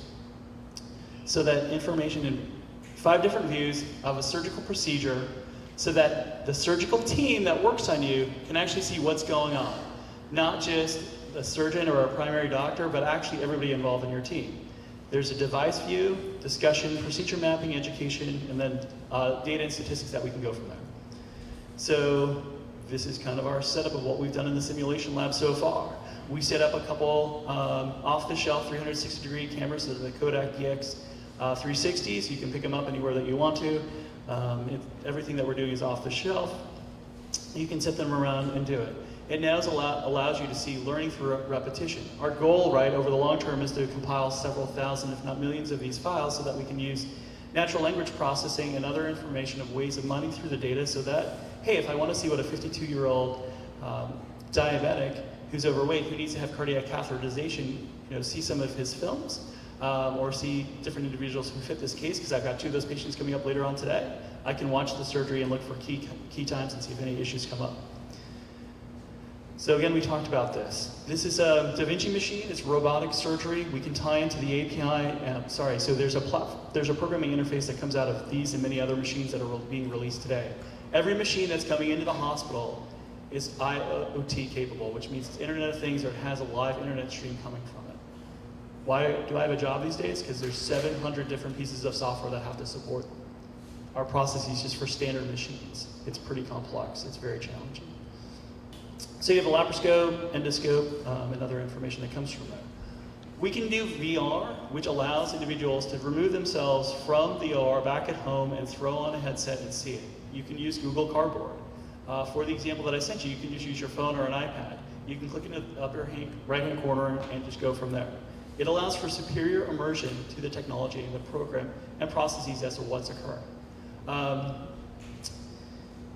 so that information in 5 different views of a surgical procedure so that the surgical team that works on you can actually see what's going on. Not just a surgeon or a primary doctor, but actually everybody involved in your team. There's a device view, discussion, procedure mapping, education, and then data and statistics that we can go from there. So this is kind of our setup of what we've done in the simulation lab so far. We set up a couple off-the-shelf 360-degree cameras, so the Kodak DX 360s. You can pick them up anywhere that you want to. Everything that we're doing is off the shelf. You can set them around and do it. It now allows you to see learning through repetition. Our goal, right, over the long term is to compile several thousand, if not millions of these files so that we can use natural language processing and other information of ways of mining through the data so that, hey, if I want to see what a 52-year-old diabetic who's overweight, who needs to have cardiac catheterization, see some of his films, or see different individuals who fit this case, because I've got 2 of those patients coming up later on today. I can watch the surgery and look for key times and see if any issues come up. So again, we talked about this. This is a Da Vinci machine. It's robotic surgery. We can tie into the API. So there's a programming interface that comes out of these and many other machines that are being released today. Every machine that's coming into the hospital is IoT capable, which means it's Internet of Things or it has a live internet stream coming from it. Why do I have a job these days? Because there's 700 different pieces of software that have to support our processes just for standard machines. It's pretty complex. It's very challenging. So you have a laparoscope, endoscope, and other information that comes from there. We can do VR, which allows individuals to remove themselves from the OR back at home and throw on a headset and see it. You can use Google Cardboard. For the example that I sent you can just use your phone or an iPad. You can click in the upper right-hand corner and just go from there. It allows for superior immersion to the technology and the program and processes as to what's occurring.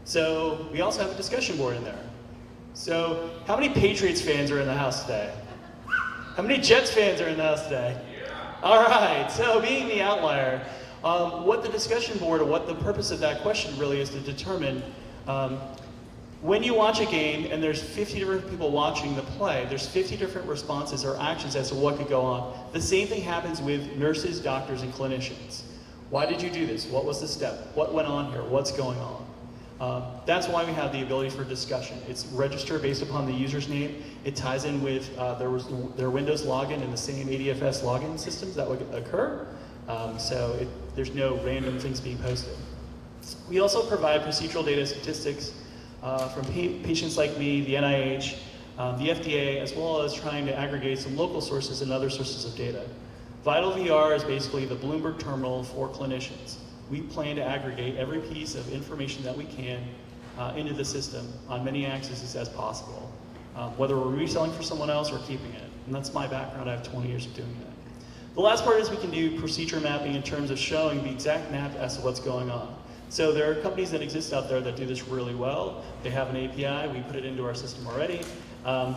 So we also have a discussion board in there. So how many Patriots fans are in the house today? How many Jets fans are in the house today? All right, so being the outlier, what the discussion board, or what the purpose of that question really is to determine when you watch a game and there's 50 different people watching the play, there's 50 different responses or actions as to what could go on. The same thing happens with nurses, doctors, and clinicians. Why did you do this? What was the step? What went on here? What's going on? That's why we have the ability for discussion. It's registered based upon the user's name. It ties in with their Windows login and the same ADFS login systems that would occur. There's no random things being posted. We also provide procedural data statistics from patients like me, the NIH, the FDA, as well as trying to aggregate some local sources and other sources of data. Vital VR is basically the Bloomberg terminal for clinicians. We plan to aggregate every piece of information that we can into the system on many axes as possible, whether we're reselling for someone else or keeping it. And that's my background. I have 20 years of doing that. The last part is we can do procedure mapping in terms of showing the exact map as to what's going on. So there are companies that exist out there that do this really well. They have an API. We put it into our system already.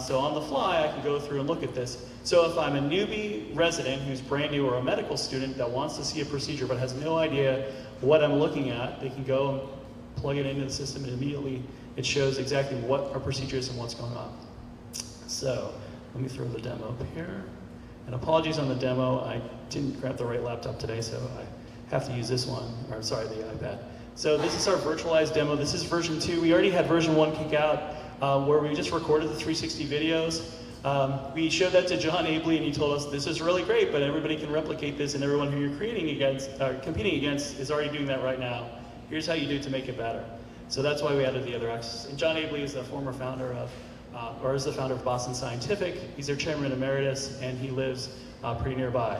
So on the fly, I can go through and look at this. So if I'm a newbie resident who's brand new or a medical student that wants to see a procedure but has no idea what I'm looking at, they can go and plug it into the system and immediately it shows exactly what our procedure is and what's going on. So let me throw the demo up here. And apologies on the demo, I didn't grab the right laptop today, so I have to use this one, or sorry, the iPad. So this is our virtualized demo. This is version 2. We already had version 1 kick out where we just recorded the 360 videos. We showed that to John Abley and he told us this is really great, but everybody can replicate this and everyone who you're competing against is already doing that right now. Here's how you do it to make it better. So that's why we added the other axis. And John Abley is the former founder of, is the founder of Boston Scientific. He's their chairman emeritus and he lives pretty nearby.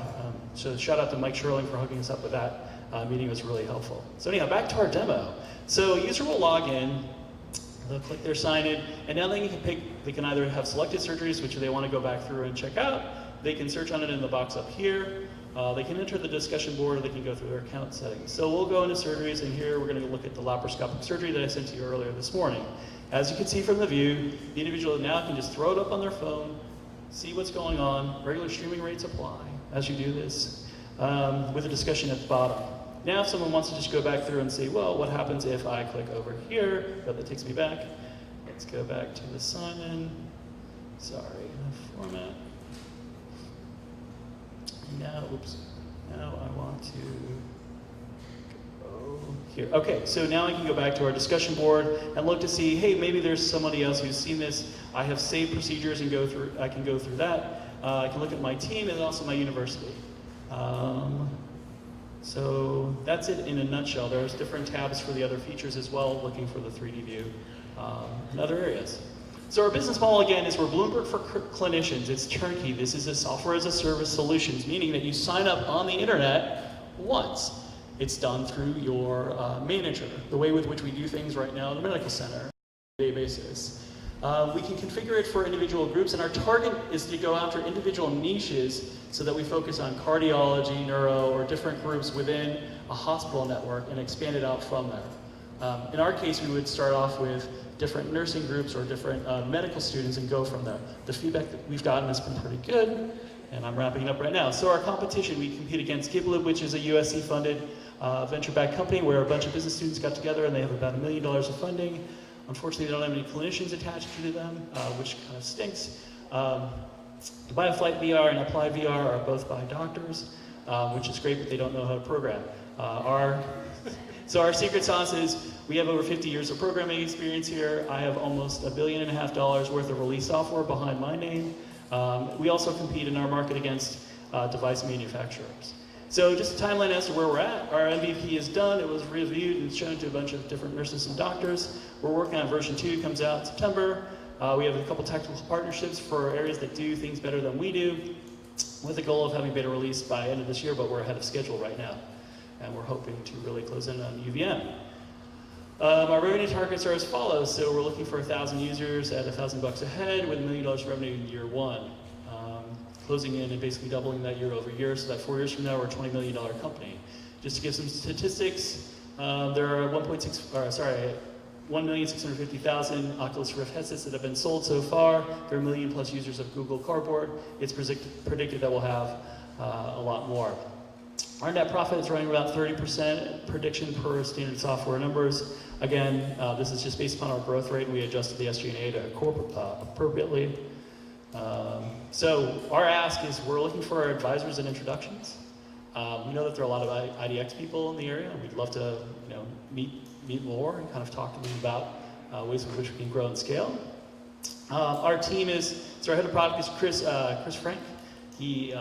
So shout out to Mike Sherling for hooking us up with that. Meeting was really helpful. So anyhow, back to our demo. So user will log in, they'll click their sign in, and now they can pick, they can either have selected surgeries, which they want to go back through and check out. They can search on it in the box up here. They can enter the discussion board, or they can go through their account settings. So we'll go into surgeries, and here we're going to look at the laparoscopic surgery that I sent to you earlier this morning. As you can see from the view, the individual now can just throw it up on their phone, see what's going on. Regular streaming rates apply as you do this, with a discussion at the bottom. Now if someone wants to just go back through and say, well, what happens if I click over here? That takes me back. Let's go back to the sign-in. Sorry, format. Now, oops, now I want to go here. Okay, so now I can go back to our discussion board and look to see, hey, maybe there's somebody else who's seen this. I have saved procedures and I can go through that. I can look at my team and also my university. So that's it in a nutshell. There's different tabs for the other features as well, looking for the 3D view in other areas. So our business model, again, is we're Bloomberg for clinicians. It's turnkey. This is a software as a service solutions, meaning that you sign up on the internet once. It's done through your manager, the way with which we do things right now in the medical center on a daily basis. We can configure it for individual groups, and our target is to go after individual niches so that we focus on cardiology, neuro, or different groups within a hospital network and expand it out from there. In our case, we would start off with different nursing groups or different medical students and go from there. The feedback that we've gotten has been pretty good, and I'm wrapping it up right now. So our competition, we compete against Giblib, which is a USC-funded venture-backed company where a bunch of business students got together and they have about $1 million of funding. Unfortunately, they don't have any clinicians attached to them, which kind of stinks. BioFlight VR and Applied VR are both by doctors, which is great, but they don't know how to program. So our secret sauce is we have over 50 years of programming experience here. I have almost $1.5 billion worth of release software behind my name. We also compete in our market against device manufacturers. So just a timeline as to where we're at. Our MVP is done. It was reviewed and shown to a bunch of different nurses and doctors. We're working on version 2, comes out in September. We have a couple technical partnerships for areas that do things better than we do, with the goal of having beta release by end of this year, but we're ahead of schedule right now. And we're hoping to really close in on UVM. Our revenue targets are as follows. So we're looking for 1,000 users at $1,000 a head with $1 million revenue in year 1. Closing in and basically doubling that year over year, so that 4 years from now we're a $20 million company. Just to give some statistics, there are 1,650,000 Oculus Rift headsets that have been sold so far. There are 1 million plus users of Google Cardboard. It's predicted that we'll have a lot more. Our net profit is running about 30% prediction per standard software numbers. Again, this is just based upon our growth rate, and we adjusted the SG&A to appropriately. So our ask is we're looking for our advisors and introductions. We know that there are a lot of IDX people in the area, and we'd love to meet more and kind of talk to them about ways in which we can grow and scale. Our team so our head of product is Chris Frank. He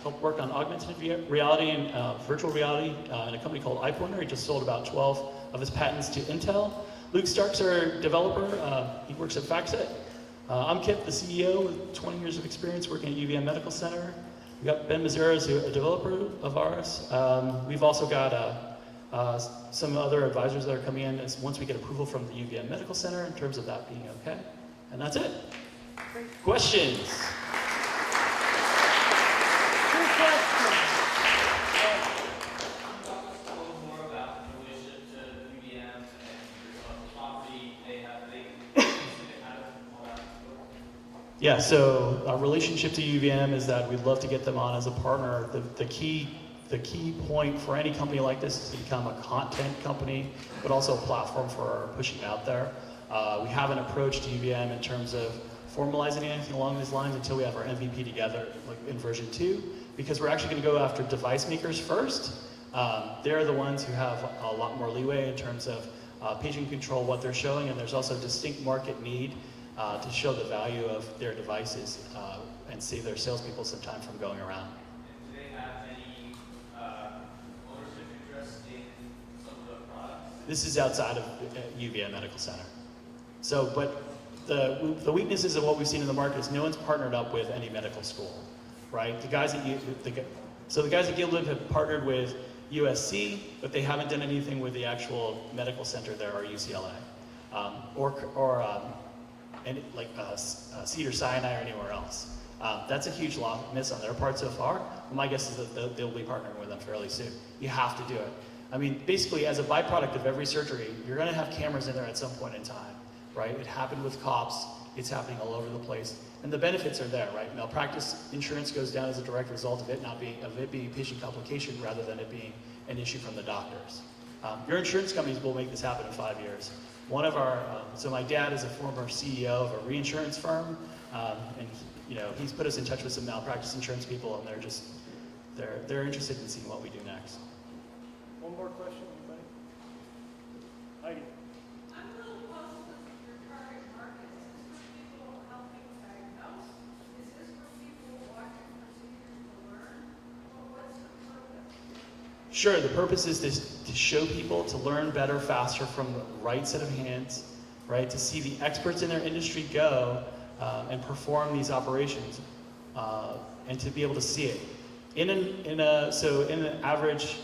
helped work on augmented reality and virtual reality in a company called iPointer. He just sold about 12 of his patents to Intel. Luke Stark's our developer. He works at FactSet. I'm Kip, the CEO, with 20 years of experience working at UVM Medical Center. We've got Ben Mazzara, who's a developer of ours. We've also got some other advisors that are coming in once we get approval from the UVM Medical Center in terms of that being okay. And that's it. Questions? Yeah, so our relationship to UVM is that we'd love to get them on as a partner. The key point for any company like this is to become a content company, but also a platform for pushing out there. We haven't approached UVM in terms of formalizing anything along these lines until we have our MVP together, like in version 2, because we're actually going to go after device makers first. They're the ones who have a lot more leeway in terms of patient control, what they're showing, and there's also a distinct market need to show the value of their devices and save their salespeople some time from going around. Do they have any ownership interest in some of the products? This is outside of UVM Medical Center. So, but the weaknesses of what we've seen in the market is no one's partnered up with any medical school, right? The guys at GuildLib have partnered with USC, but they haven't done anything with the actual medical center there or UCLA, Cedars-Sinai or anywhere else. That's a huge miss on their part so far. My guess is that they'll be partnering with them fairly soon. You have to do it. I mean, basically, as a byproduct of every surgery, you're going to have cameras in there at some point in time, right? It happened with cops. It's happening all over the place. And the benefits are there, right? Malpractice insurance goes down as a direct result of it being patient complication rather than it being an issue from the doctors. Your insurance companies will make this happen in 5 years. One of our, so my dad is a former CEO of a reinsurance firm, and he's put us in touch with some malpractice insurance people, and they're interested in seeing what we do next. One more question, anybody? Heidi. I'm a little puzzled with your target market. Is this for people helping diagnose? Is this for people watching procedures to learn? Well, what's the purpose? Sure, the purpose is to show people to learn better, faster from the right set of hands, right? To see the experts in their industry go and perform these operations, and to be able to see it. In an average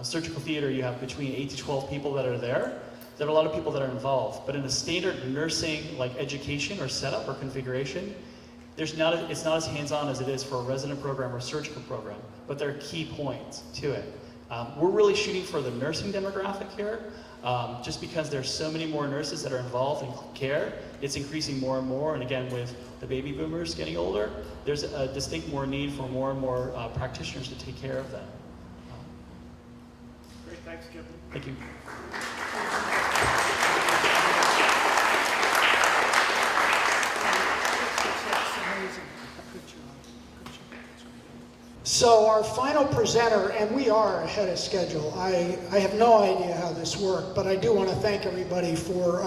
surgical theater, you have between 8 to 12 people that are there. There are a lot of people that are involved, but in a standard nursing like education or setup or configuration, it's not as hands-on as it is for a resident program or surgical program, but there are key points to it. We're really shooting for the nursing demographic here, just because there's so many more nurses that are involved in care. It's increasing more and more, and again, with the baby boomers getting older, there's a distinct more need for more and more practitioners to take care of them. Great, thanks, Kevin. Thank you. So our final presenter, and we are ahead of schedule. I have no idea how this worked, but I do want to thank everybody for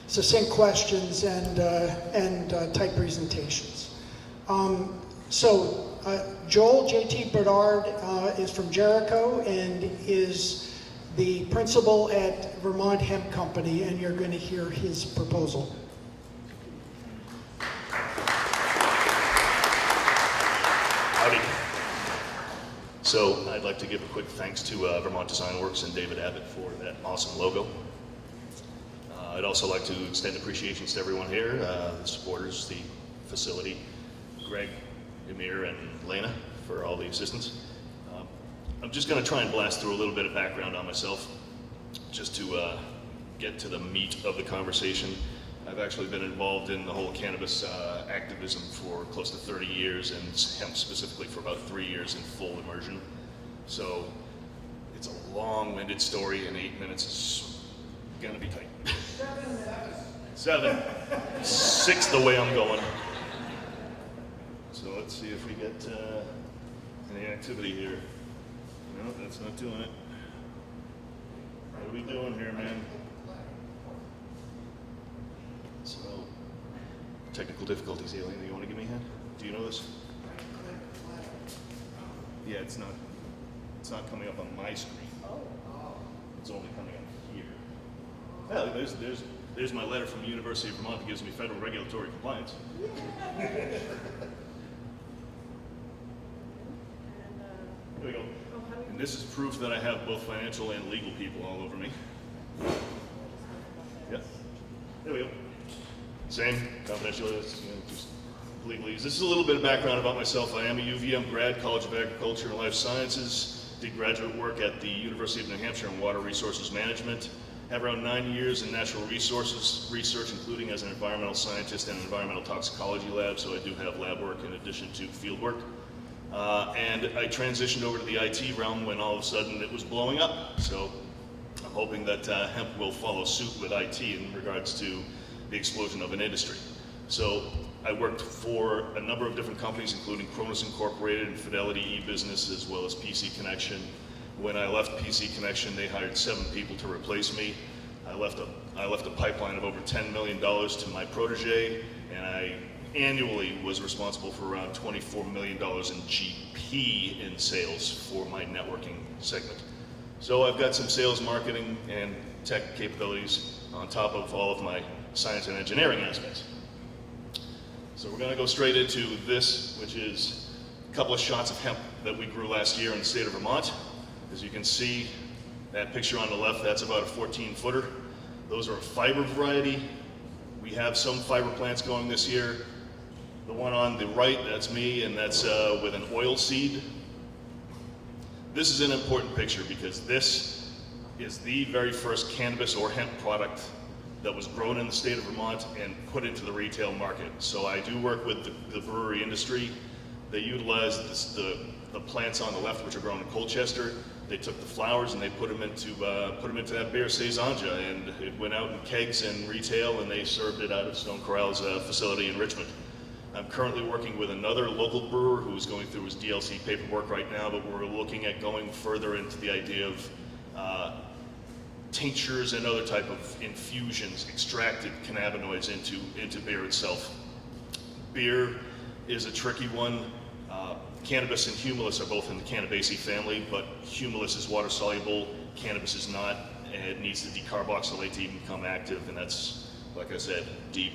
succinct questions and tight presentations. Joel J.T. Bernard is from Jericho and is the principal at Vermont Hemp Company, and you're going to hear his proposal. Howdy. So I'd like to give a quick thanks to Vermont Design Works and David Abbott for that awesome logo. I'd also like to extend appreciations to everyone here, the supporters, the facility, Greg, Amir, and Lena for all the assistance. I'm just going to try and blast through a little bit of background on myself, just to get to the meat of the conversation. I've actually been involved in the whole cannabis activism for close to 30 years, and hemp specifically for about 3 years in full immersion. So it's a long-winded story, and 8 minutes is gonna be tight. 7. 6 the way I'm going. So let's see if we get any activity here. No, that's not doing it. What are we doing here, man? So, technical difficulties, Alien. You want to give me a hand? Do you know this? Yeah, it's not coming up on my screen. It's only coming up here. Well, there's my letter from the University of Vermont that gives me federal regulatory compliance. Here we go. And this is proof that I have both financial and legal people all over me. Yep. There we go. Same, confidential, just legalese. This is a little bit of background about myself. I am a UVM grad, College of Agriculture and Life Sciences. Did graduate work at the University of New Hampshire in Water Resources Management. Have around 9 years in natural resources research, including as an environmental scientist and environmental toxicology lab, so I do have lab work in addition to field work. And I transitioned over to the IT realm when all of a sudden it was blowing up. So I'm hoping that hemp will follow suit with IT in regards to the explosion of an industry. So I worked for a number of different companies, including Cronus Incorporated and Fidelity e-Business, as well as PC Connection. When I left PC Connection, they hired 7 people to replace me. I left a pipeline of over $10 million to my protege, and I annually was responsible for around $24 million in GP in sales for my networking segment. So I've got some sales, marketing, and tech capabilities on top of all of my science and engineering aspects. So we're going to go straight into this, which is a couple of shots of hemp that we grew last year in the state of Vermont. As you can see, that picture on the left, that's about a 14-footer. Those are a fiber variety. We have some fiber plants going this year. The one on the right, that's me, and that's with an oil seed. This is an important picture because this is the very first cannabis or hemp product that was grown in the state of Vermont and put into the retail market. So I do work with the brewery industry. They utilize the plants on the left, which are grown in Colchester. They took the flowers and they put them into that beer Saisonja, and it went out in kegs and retail, and they served it out of Stone Corral's facility in Richmond. I'm currently working with another local brewer who's going through his DLC paperwork right now, but we're looking at going further into the idea of tinctures and other type of infusions, extracted cannabinoids into beer itself. Beer is a tricky one. Cannabis and humulus are both in the Cannabaceae family, but humulus is water soluble, cannabis is not, and it needs to decarboxylate to even become active, and that's, like I said, deep.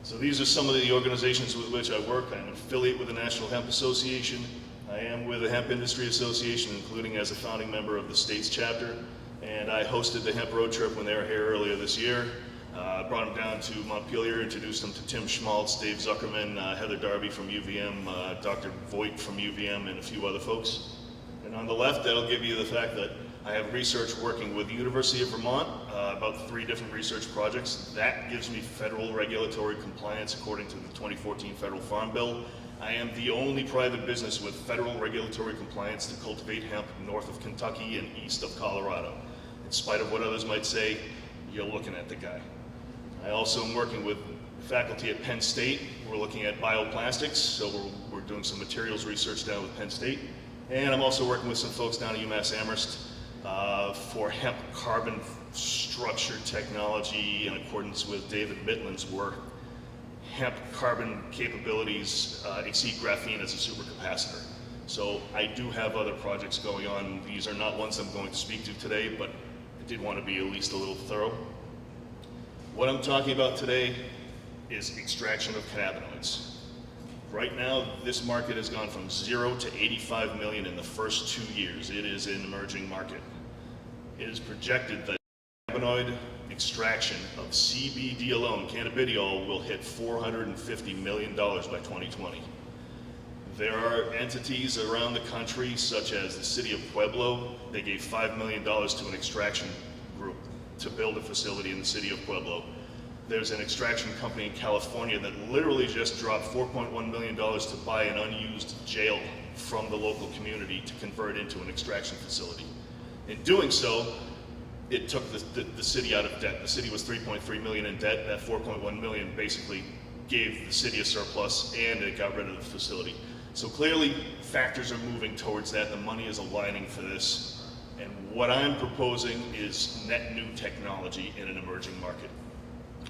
So these are some of the organizations with which I work. I'm an affiliate with the National Hemp Association. I am with the Hemp Industry Association, including as a founding member of the state's chapter, and I hosted the Hemp Road Trip when they were here earlier this year. Brought them down to Montpelier, introduced them to Tim Schmaltz, Dave Zuckerman, Heather Darby from UVM, Dr. Voigt from UVM, and a few other folks. And on the left, that'll give you the fact that I have research working with the University of Vermont, about 3 different research projects. That gives me federal regulatory compliance according to the 2014 Federal Farm Bill. I am the only private business with federal regulatory compliance to cultivate hemp north of Kentucky and east of Colorado. In spite of what others might say, you're looking at the guy. I also am working with faculty at Penn State. We're looking at bioplastics, so we're doing some materials research down with Penn State. And I'm also working with some folks down at UMass Amherst for hemp carbon structure technology in accordance with David Mitland's work. Hemp carbon capabilities exceed graphene as a supercapacitor. So I do have other projects going on. These are not ones I'm going to speak to today, but I did want to be at least a little thorough. What I'm talking about today is extraction of cannabinoids. Right now, this market has gone from 0 to 85 million in the first 2 years. It is an emerging market. It is projected that cannabinoid extraction of CBD alone, cannabidiol, will hit $450 million by 2020. There are entities around the country, such as the city of Pueblo. They gave $5 million to an extraction group to build a facility in the city of Pueblo. There's an extraction company in California that literally just dropped $4.1 million to buy an unused jail from the local community to convert into an extraction facility. In doing so, it took the city out of debt. The city was $3.3 million in debt. That $4.1 million basically gave the city a surplus, and it got rid of the facility. So clearly, factors are moving towards that. The money is aligning for this. And what I'm proposing is net new technology in an emerging market.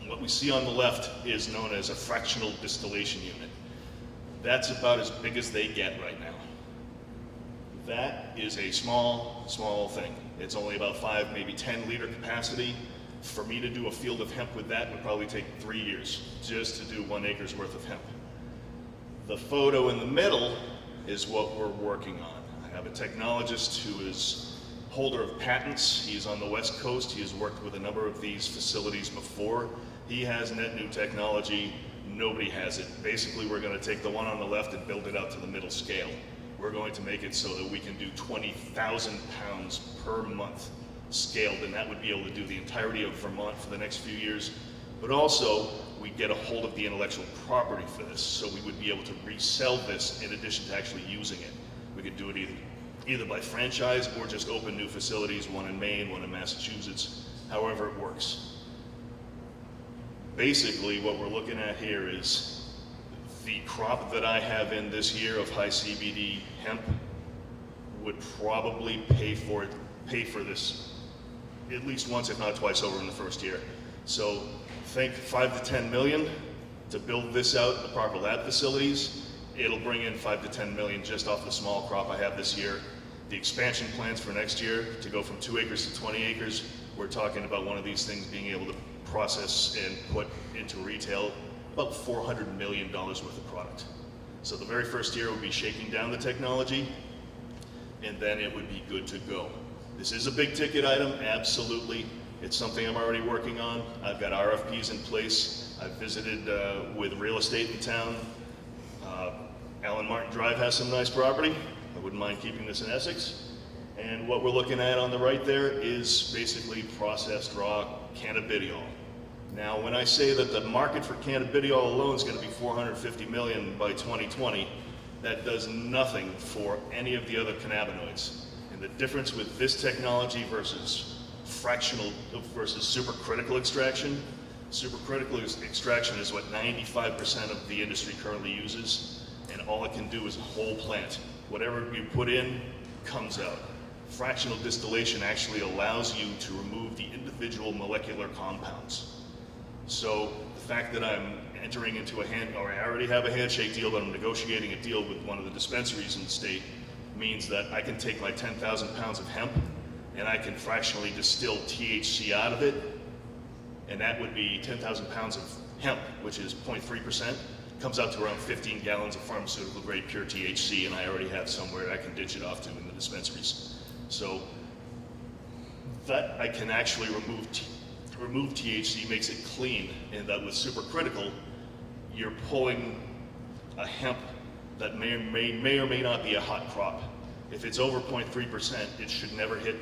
What we see on the left is known as a fractional distillation unit. That's about as big as they get right now. That is a small thing. It's only about 5, maybe 10 liter capacity. For me to do a field of hemp with that would probably take 3 years just to do 1 acre's worth of hemp. The photo in the middle is what we're working on. I have a technologist who is holder of patents. He's on the West Coast. He has worked with a number of these facilities before. He has net new technology. Nobody has it. Basically, we're going to take the one on the left and build it out to the middle scale. We're going to make it so that we can do 20,000 pounds per month scaled, and that would be able to do the entirety of Vermont for the next few years. But also, we get a hold of the intellectual property for this, so we would be able to resell this in addition to actually using it. We could do it either by franchise or just open new facilities, one in Maine, one in Massachusetts, however it works. Basically, what we're looking at here is the crop that I have in this year of high CBD hemp would probably pay for this at least once, if not twice over in the first year. So think 5 to 10 million to build this out in the proper lab facilities. It'll bring in 5 to 10 million just off the small crop I have this year. The expansion plans for next year to go from 2 acres to 20 acres, we're talking about one of these things being able to process and put into retail about $400 million worth of product. So the very first year would be shaking down the technology, and then it would be good to go. This is a big ticket item, absolutely. It's something I'm already working on. I've got RFPs in place. I've visited with real estate in town. Allen Martin Drive has some nice property. I wouldn't mind keeping this in Essex. And what we're looking at on the right there is basically processed raw cannabidiol. Now, when I say that the market for cannabidiol alone is going to be $450 million by 2020, that does nothing for any of the other cannabinoids. And the difference with this technology versus supercritical extraction, supercritical extraction is what 95% of the industry currently uses, and all it can do is a whole plant. Whatever you put in comes out. Fractional distillation actually allows you to remove the individual molecular compounds. So the fact that I'm entering into I already have a handshake deal, but I'm negotiating a deal with one of the dispensaries in the state, means that I can take my 10,000 pounds of hemp and I can fractionally distill THC out of it, and that would be 10,000 pounds of hemp, which is 0.3%, comes out to around 15 gallons of pharmaceutical grade pure THC, and I already have somewhere I can ditch it off to in the dispensaries. So that I can actually remove THC, makes it clean, and that with supercritical, you're pulling a hemp that may or may not be a hot crop. If it's over 0.3%, it should never hit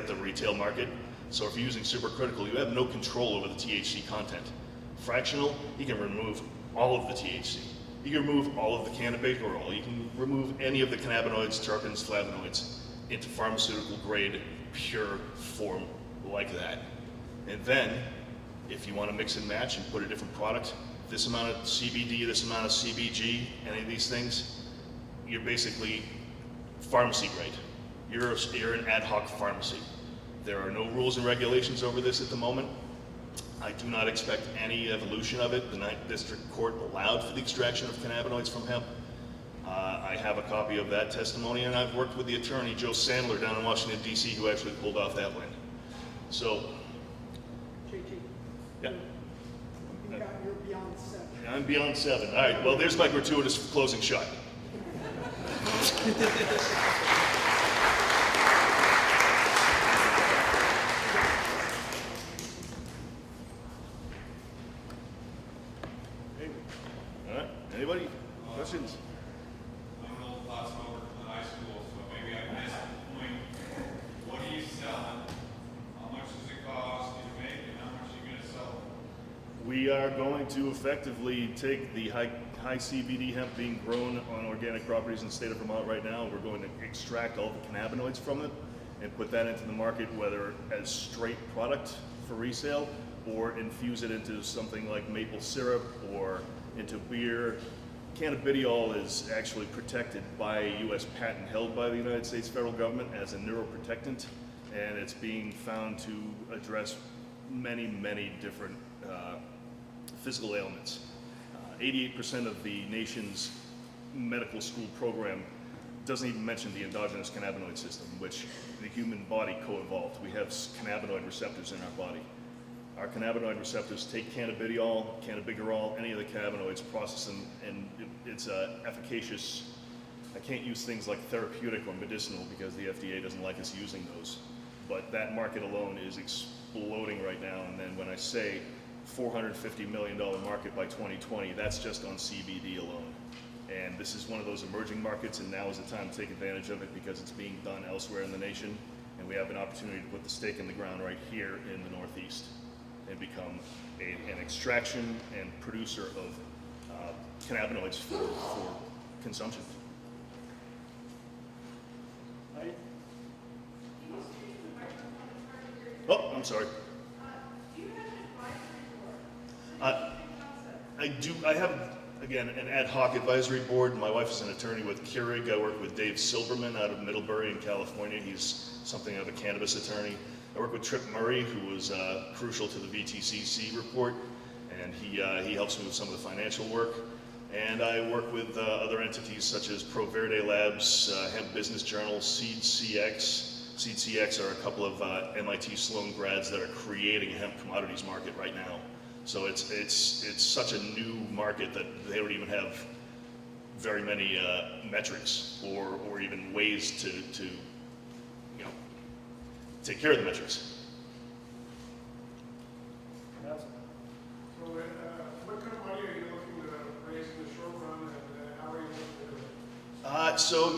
the retail market. So if you're using supercritical, you have no control over the THC content. Fractional, you can remove all of the THC. You can remove all of the cannabidiol. You can remove any of the cannabinoids, terpenes, flavonoids into pharmaceutical grade pure form like that. And then, if you want to mix and match and put a different product, this amount of CBD, this amount of CBG, any of these things, you're basically pharmacy grade. You're an ad hoc pharmacy. There are no rules and regulations over this at the moment. I do not expect any evolution of it. The 9th District Court allowed for the extraction of cannabinoids from hemp. I have a copy of that testimony, and I've worked with the attorney, Joe Sandler, down in Washington, D.C., who actually pulled off that win. So, yeah. You're beyond 7. I'm beyond 7. All right, well, there's my gratuitous closing shot. All right, anybody? Questions? I'm an old class member from the high school, so maybe I missed the point. What are you selling? How much does it cost to make, and how much are you going to sell? We are going to effectively take the high CBD hemp being grown on organic properties in the state of Vermont right now. We're going to extract all the cannabinoids from it and put that into the market, whether as straight product for resale or infuse it into something like maple syrup or into beer Cannabidiol is actually protected by a U.S. patent held by the United States federal government as a neuroprotectant, and it's being found to address many, many different physical ailments. 88% of the nation's medical school program doesn't even mention the endogenous cannabinoid system, which the human body co-evolved. We have cannabinoid receptors in our body. Our cannabinoid receptors take cannabidiol, cannabigerol, any of the cannabinoids, process them, and it's efficacious. I can't use things like therapeutic or medicinal because the FDA doesn't like us using those. But that market alone is exploding right now. And then when I say $450 million market by 2020, that's just on CBD alone. And this is one of those emerging markets, and now is the time to take advantage of it because it's being done elsewhere in the nation. And we have an opportunity to put the stake in the ground right here in the Northeast and become an extraction and producer of cannabinoids for consumption. Oh, I'm sorry. I do. I have, again, an ad hoc advisory board. My wife is an attorney with Keurig. I work with Dave Silberman out of Middlebury in California. He's something of a cannabis attorney. I work with Trip Murray, who was crucial to the VTCC report, and he helps me with some of the financial work. And I work with other entities such as Pro Verde Labs, Hemp Business Journal, Seed CX. Seed CX are a couple of MIT Sloan grads that are creating a hemp commodities market right now. So it's such a new market that they don't even have very many metrics or even ways to take care of the metrics. So what kind of money are you looking to raise in the short run, and how are you looking to do it? So,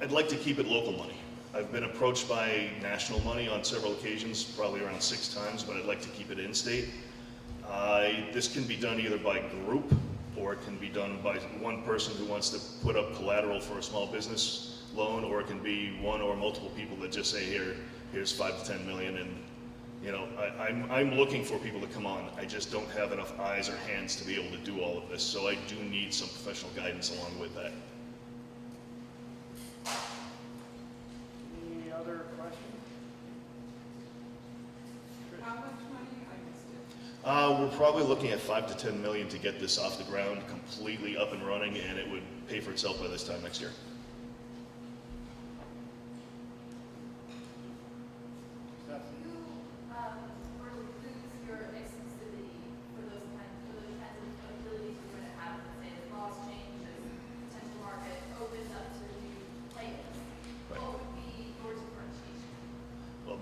I'd like to keep it local money. I've been approached by national money on several occasions, probably around 6 times, but I'd like to keep it in-state. This can be done either by group, or it can be done by one person who wants to put up collateral for a small business loan, or it can be one or multiple people that just say, here's 5 to 10 million, and I'm looking for people to come on. I just don't have enough eyes or hands to be able to do all of this, so I do need some professional guidance along with that. Any other questions? How much money? I missed it. We're probably looking at 5 to 10 million to get this off the ground, completely up and running, and it would pay for itself by this time next year.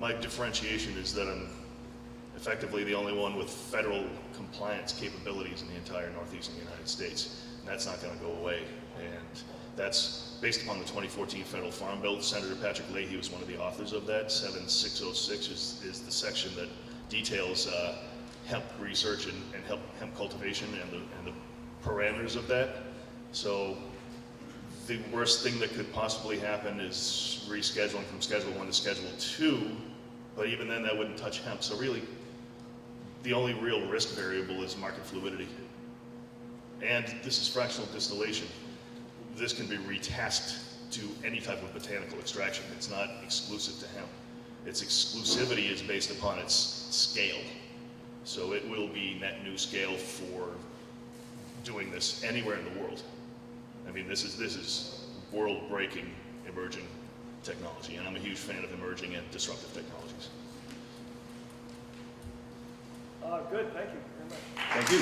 My differentiation is that I'm effectively the only one with federal compliance capabilities in the entire Northeastern United States, and that's not going to go away. And that's based upon the 2014 Federal Farm Bill. Senator Patrick Leahy was one of the authors of that. 7606 is the section that details hemp research and hemp cultivation and the parameters of that. So the worst thing that could possibly happen is rescheduling from Schedule 1 to Schedule 2, but even then that wouldn't touch hemp. So really, the only real risk variable is market fluidity. And this is fractional distillation. This can be retasked to any type of botanical extraction. It's not exclusive to hemp. Its exclusivity is based upon its scale. So it will be net new scale for doing this anywhere in the world. I mean, this is world-breaking emerging technology, and I'm a huge fan of emerging and disruptive technologies. Good, thank you very much. Thank you.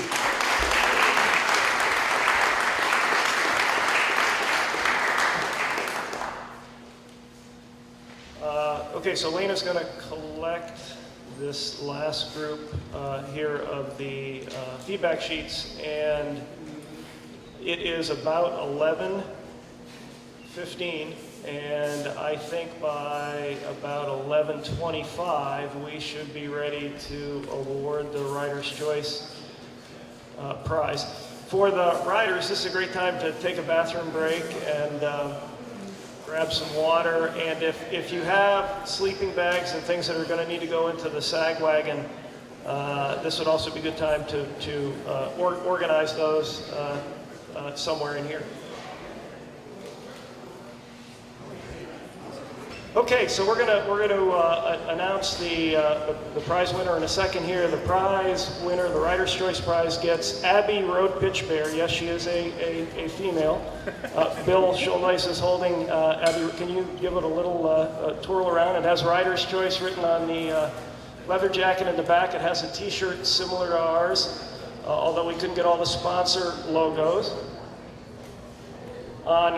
Okay, so Lena's going to collect this last group here of the feedback sheets, and it is about 11:15, and I think by about 11:25 we should be ready to award the Writer's Choice Prize. For the writers, this is a great time to take a bathroom break and grab some water, and if you have sleeping bags and things that are going to need to go into the sag wagon, this would also be a good time to organize those somewhere in here. Okay, so we're gonna announce the prize winner in a second here. The prize winner, the Writer's Choice Prize, gets Abby Road Pitch Bear. Yes, she is a female. Bill Schuldeis is holding Abby. Can you give it a little twirl around? It has Writer's Choice written on the leather jacket in the back. It has a T-shirt similar to ours, although we couldn't get all the sponsor logos on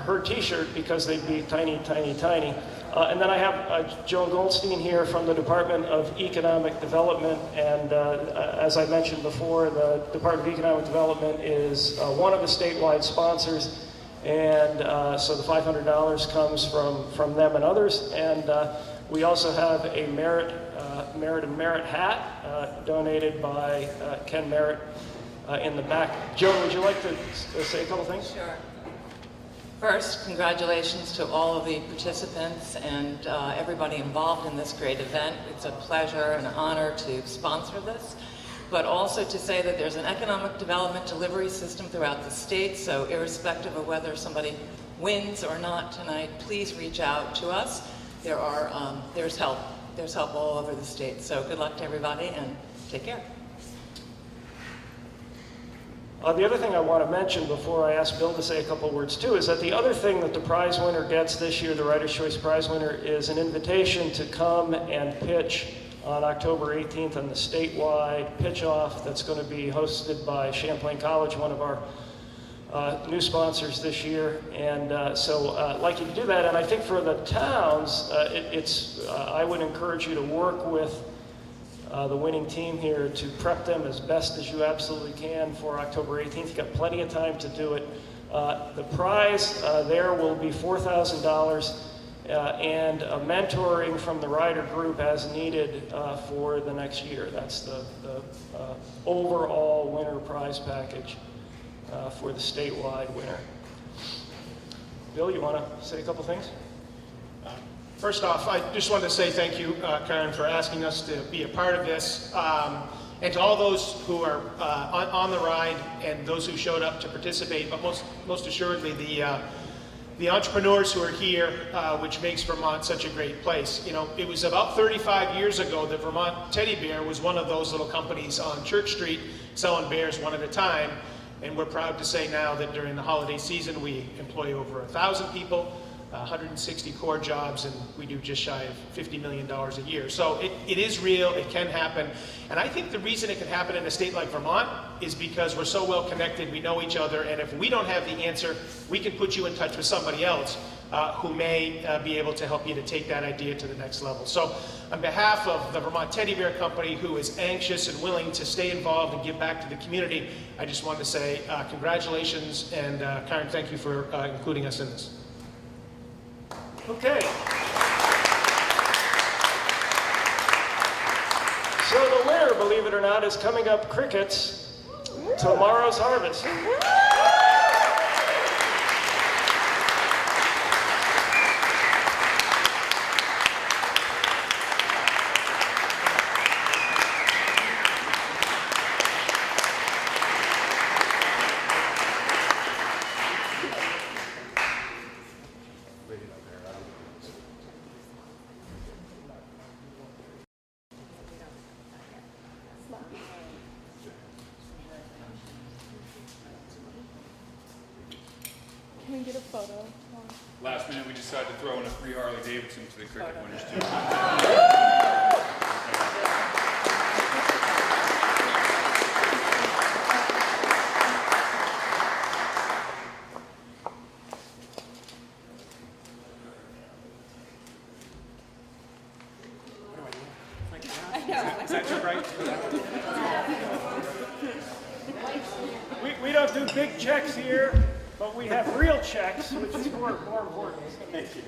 her T-shirt because they'd be tiny, tiny, tiny. And then I have Joe Goldstein here from the Department of Economic Development. And as I mentioned before, the Department of Economic Development is one of the statewide sponsors. And so the $500 comes from them and others. And we also have a Merit hat donated by Ken Merritt in the back. Joe, would you like to say a couple things? Sure. First, congratulations to all of the participants and everybody involved in this great event. It's a pleasure and an honor to sponsor this, but also to say that there's an economic development delivery system throughout the state, so irrespective of whether somebody wins or not tonight, please reach out to us. There's help. There's help all over the state, so good luck to everybody and take care. The other thing I want to mention before I ask Bill to say a couple words too is that the other thing that the prize winner gets this year, the Writer's Choice Prize winner, is an invitation to come and pitch on October 18th on the statewide pitch-off that's going to be hosted by Champlain College, one of our new sponsors this year. And so I'd like you to do that. And I think for the towns, I would encourage you to work with the winning team here to prep them as best as you absolutely can for October 18th. You've got plenty of time to do it. The prize there will be $4,000 and a mentoring from the rider group as needed for the next year. That's the overall winner prize package for the statewide winner. Bill, you want to say a couple things? First off, I just wanted to say thank you, Karen, for asking us to be a part of this. And to all those who are on the ride and those who showed up to participate, but most assuredly the entrepreneurs who are here, which makes Vermont such a great place. You know, it was about 35 years ago that Vermont Teddy Bear was one of those little companies on Church Street selling bears one at a time. And we're proud to say now that during the holiday season, we employ over 1,000 people. 160 core jobs, and we do just shy of $50 million a year. So it is real, it can happen. And I think the reason it can happen in a state like Vermont is because we're so well connected, we know each other, and if we don't have the answer, we can put you in touch with somebody else who may be able to help you to take that idea to the next level. So on behalf of the Vermont Teddy Bear Company, who is anxious and willing to stay involved and give back to the community, I just wanted to say congratulations, and Karen, thank you for including us in this. Okay. So the winner, believe it or not, is Coming Up Crickets, Tomorrow's Harvest. Can we get a photo? Last minute, we decided to throw in a free Harley Davidson to the cricket winners too. Is that too bright? We don't do big checks here, but we have real checks, which is more important. Thank you.